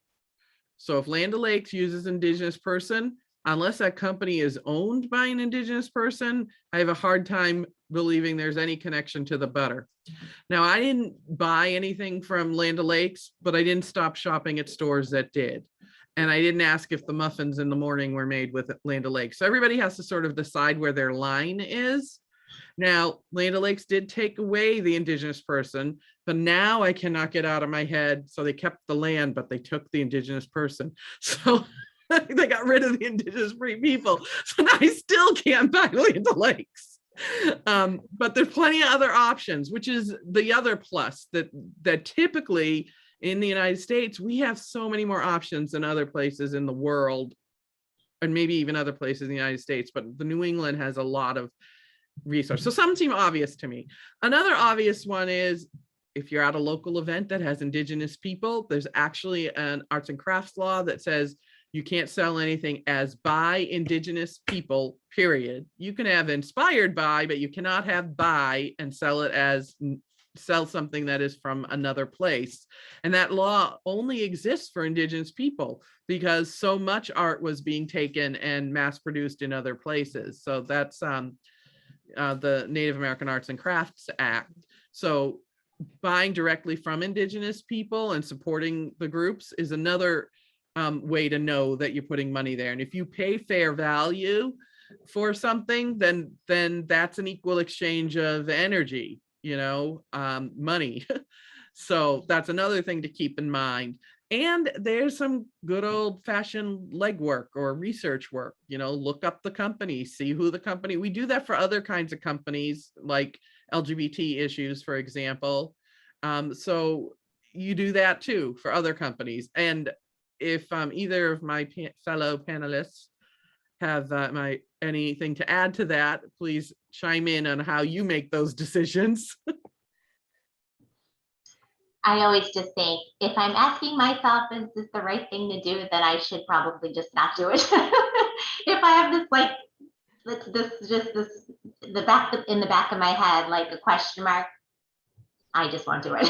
So if Land O'Lakes uses Indigenous person, unless that company is owned by an Indigenous person, I have a hard time believing there's any connection to the butter. Now, I didn't buy anything from Land O'Lakes, but I didn't stop shopping at stores that did. And I didn't ask if the muffins in the morning were made with Land O'Lakes. So everybody has to sort of decide where their line is. Now, Land O'Lakes did take away the Indigenous person, but now I cannot get out of my head. So they kept the land, but they took the Indigenous person. So they got rid of the Indigenous free people. So now I still can't buy Land O'Lakes. But there's plenty of other options, which is the other plus that typically in the United States, we have so many more options than other places in the world, and maybe even other places in the United States, but the New England has a lot of resources. So some seem obvious to me. Another obvious one is if you're at a local event that has Indigenous people, there's actually an arts and crafts law that says you can't sell anything as by Indigenous people, period. You can have inspired by, but you cannot have by and sell it as sell something that is from another place. And that law only exists for Indigenous people because so much art was being taken and mass produced in other places. So that's the Native American Arts and Crafts Act. So buying directly from Indigenous people and supporting the groups is another way to know that you're putting money there. And if you pay fair value for something, then that's an equal exchange of energy, money. So that's another thing to keep in mind. And there's some good old fashioned legwork or research work, look up the company, see who the company, we do that for other kinds of companies like LGBT issues, for example. So you do that too for other companies. And if either of my fellow panelists have anything to add to that, please chime in on how you make those decisions. I always just think, if I'm asking myself, is this the right thing to do, then I should probably just not do it. If I have this in the back of my head, like a question mark, I just won't do it.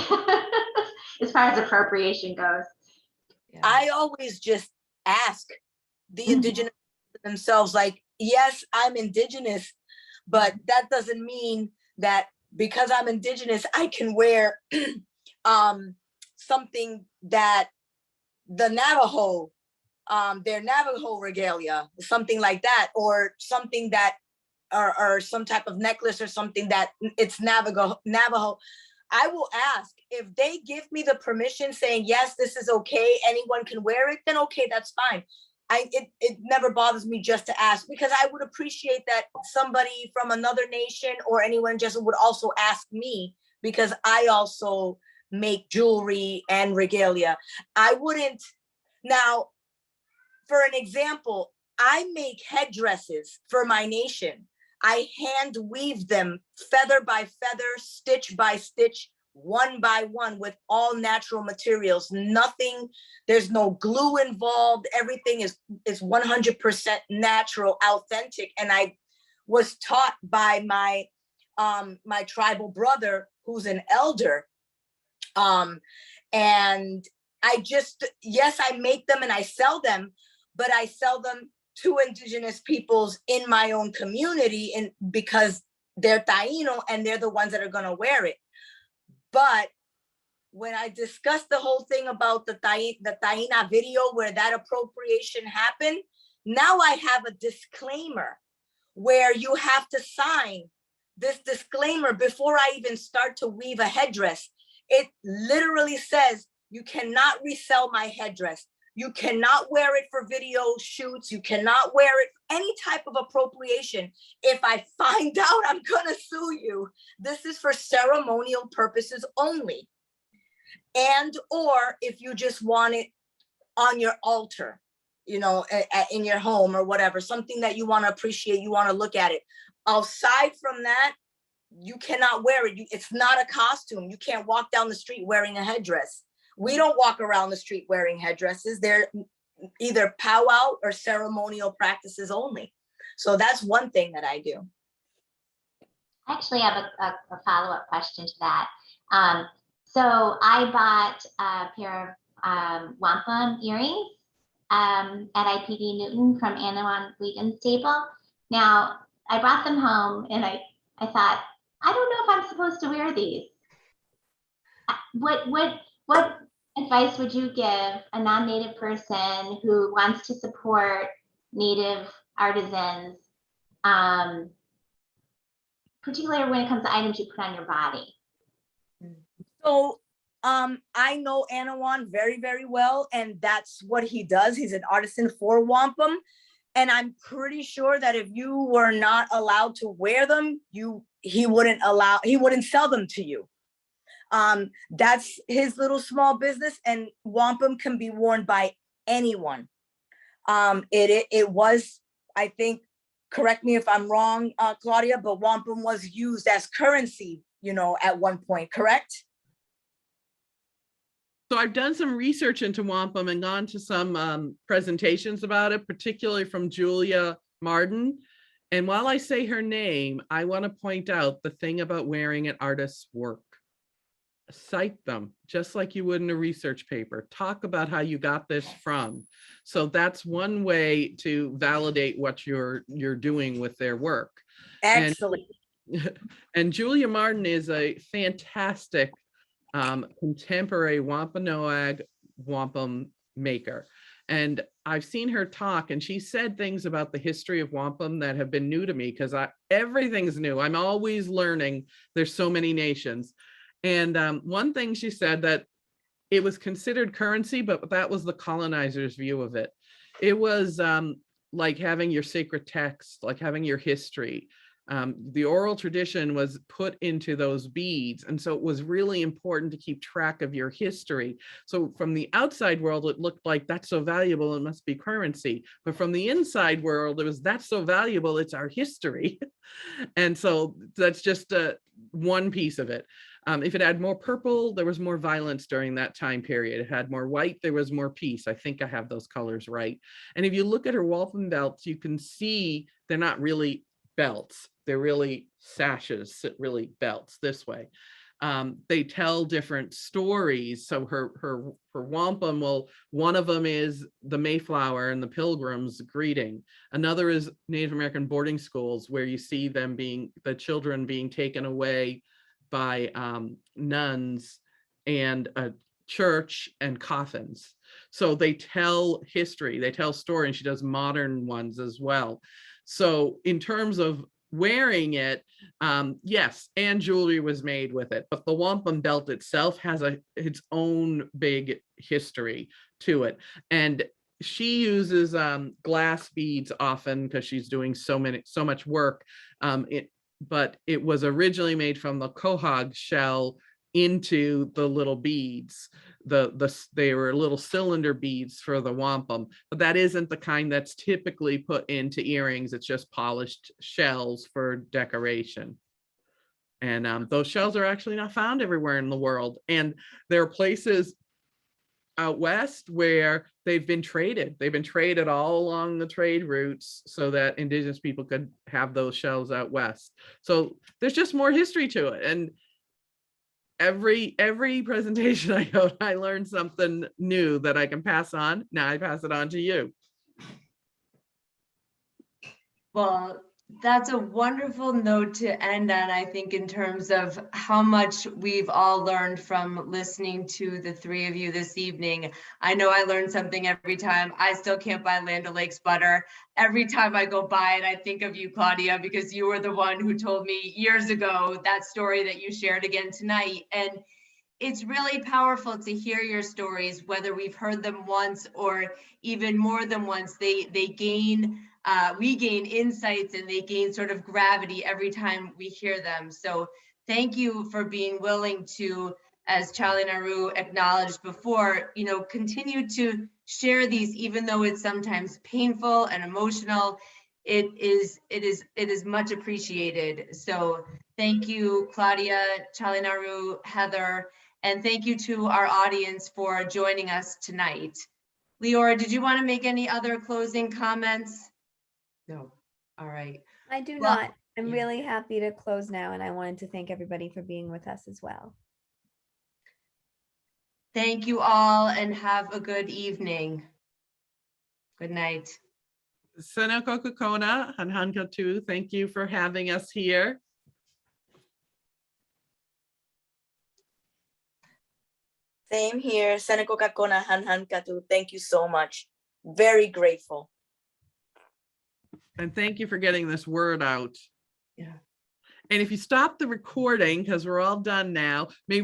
As far as appropriation goes. I always just ask the Indigenous themselves, like, yes, I'm Indigenous, but that doesn't mean that because I'm Indigenous, I can wear something that the Navajo, their Navajo regalia, something like that, or something that, or some type of necklace or something that it's Navajo. I will ask if they give me the permission saying, yes, this is okay, anyone can wear it, then okay, that's fine. It never bothers me just to ask, because I would appreciate that somebody from another nation or anyone just would also ask me, because I also make jewelry and regalia. I wouldn't. Now, for an example, I make headdresses for my nation. I hand weave them feather by feather, stitch by stitch, one by one, with all natural materials. Nothing, there's no glue involved. Everything is 100% natural, authentic. And I was taught by my my tribal brother, who's an elder. And I just, yes, I make them and I sell them, but I sell them to Indigenous peoples in my own community, and because they're Taino and they're the ones that are going to wear it. But when I discussed the whole thing about the Taina video where that appropriation happened, now I have a disclaimer where you have to sign this disclaimer before I even start to weave a headdress. It literally says, you cannot resell my headdress. You cannot wear it for video shoots. You cannot wear it, any type of appropriation. If I find out, I'm gonna sue you. This is for ceremonial purposes only. And, or if you just want it on your altar, in your home or whatever, something that you wanna appreciate, you wanna look at it. Aside from that, you cannot wear it. It's not a costume. You can't walk down the street wearing a headdress. We don't walk around the street wearing headdresses. They're either powwow or ceremonial practices only. So that's one thing that I do. I actually have a follow-up question to that. So I bought a pair of wampum earrings at IPD Newton from Anna Wiegand's table. Now, I brought them home and I I thought, I don't know if I'm supposed to wear these. What advice would you give a non-native person who wants to support native artisans, particularly when it comes to items you put on your body? So I know Anawan very, very well, and that's what he does. He's an artisan for wampum. And I'm pretty sure that if you were not allowed to wear them, he wouldn't sell them to you. That's his little small business, and wampum can be worn by anyone. It was, I think, correct me if I'm wrong, Claudia, but wampum was used as currency, at one point, correct? So I've done some research into wampum and gone to some presentations about it, particularly from Julia Martin. And while I say her name, I want to point out the thing about wearing an artist's work. Cite them just like you would in a research paper. Talk about how you got this from. So that's one way to validate what you're doing with their work. Excellent. And Julia Martin is a fantastic contemporary Wampanoag wampum maker. And I've seen her talk, and she said things about the history of wampum that have been new to me, because everything's new. I'm always learning. There's so many nations. And one thing she said, that it was considered currency, but that was the colonizers' view of it. It was like having your sacred text, like having your history. The oral tradition was put into those beads. And so it was really important to keep track of your history. So from the outside world, it looked like that's so valuable, it must be currency. But from the inside world, it was that's so valuable, it's our history. And so that's just one piece of it. If it had more purple, there was more violence during that time period. It had more white, there was more peace. I think I have those colors right. And if you look at her wampum belts, you can see they're not really belts. They're really sashes, really belts this way. They tell different stories. So her wampum, well, one of them is the Mayflower and the Pilgrims greeting. Another is Native American boarding schools, where you see them the children being taken away by nuns and a church and coffins. So they tell history, they tell story, and she does modern ones as well. So in terms of wearing it, yes, and jewelry was made with it, but the wampum belt itself has its own big history to it. And she uses glass beads often because she's doing so much work. But it was originally made from the quahog shell into the little beads. They were little cylinder beads for the wampum, but that isn't the kind that's typically put into earrings. It's just polished shells for decoration. And those shells are actually not found everywhere in the world. And there are places out west where they've been traded. They've been traded all along the trade routes so that Indigenous people could have those shells out west. So there's just more history to it. And every presentation I go to, I learn something new that I can pass on. Now I pass it on to you. Well, that's a wonderful note to end on, I think, in terms of how much we've all learned from listening to the three of you this evening. I know I learned something every time. I still can't buy Land O'Lakes butter. Every time I go by it, I think of you, Claudia, because you were the one who told me years ago that story that you shared again tonight. And it's really powerful to hear your stories, whether we've heard them once or even more than once. We gain insights, and they gain sort of gravity every time we hear them. So thank you for being willing to, as Charlie Naru acknowledged before, continue to share these, even though it's sometimes painful and emotional. It is much appreciated. So thank you, Claudia, Charlie Naru, Heather, and thank you to our audience for joining us tonight. Leora, did you want to make any other closing comments? No. All right. I do Well, not. I'm yeah. really happy to close now, and I wanted to thank everybody for being with us as well. Thank you all, and have a good evening. Good night. Sena Kokokona, Hanhanka too. Thank you for having us here. Same here. Seneko kakona hanhan katu. Thank you so much. Very grateful. And thank you for getting this word out. Yeah. And if you stop the recording, because we're all done now, maybe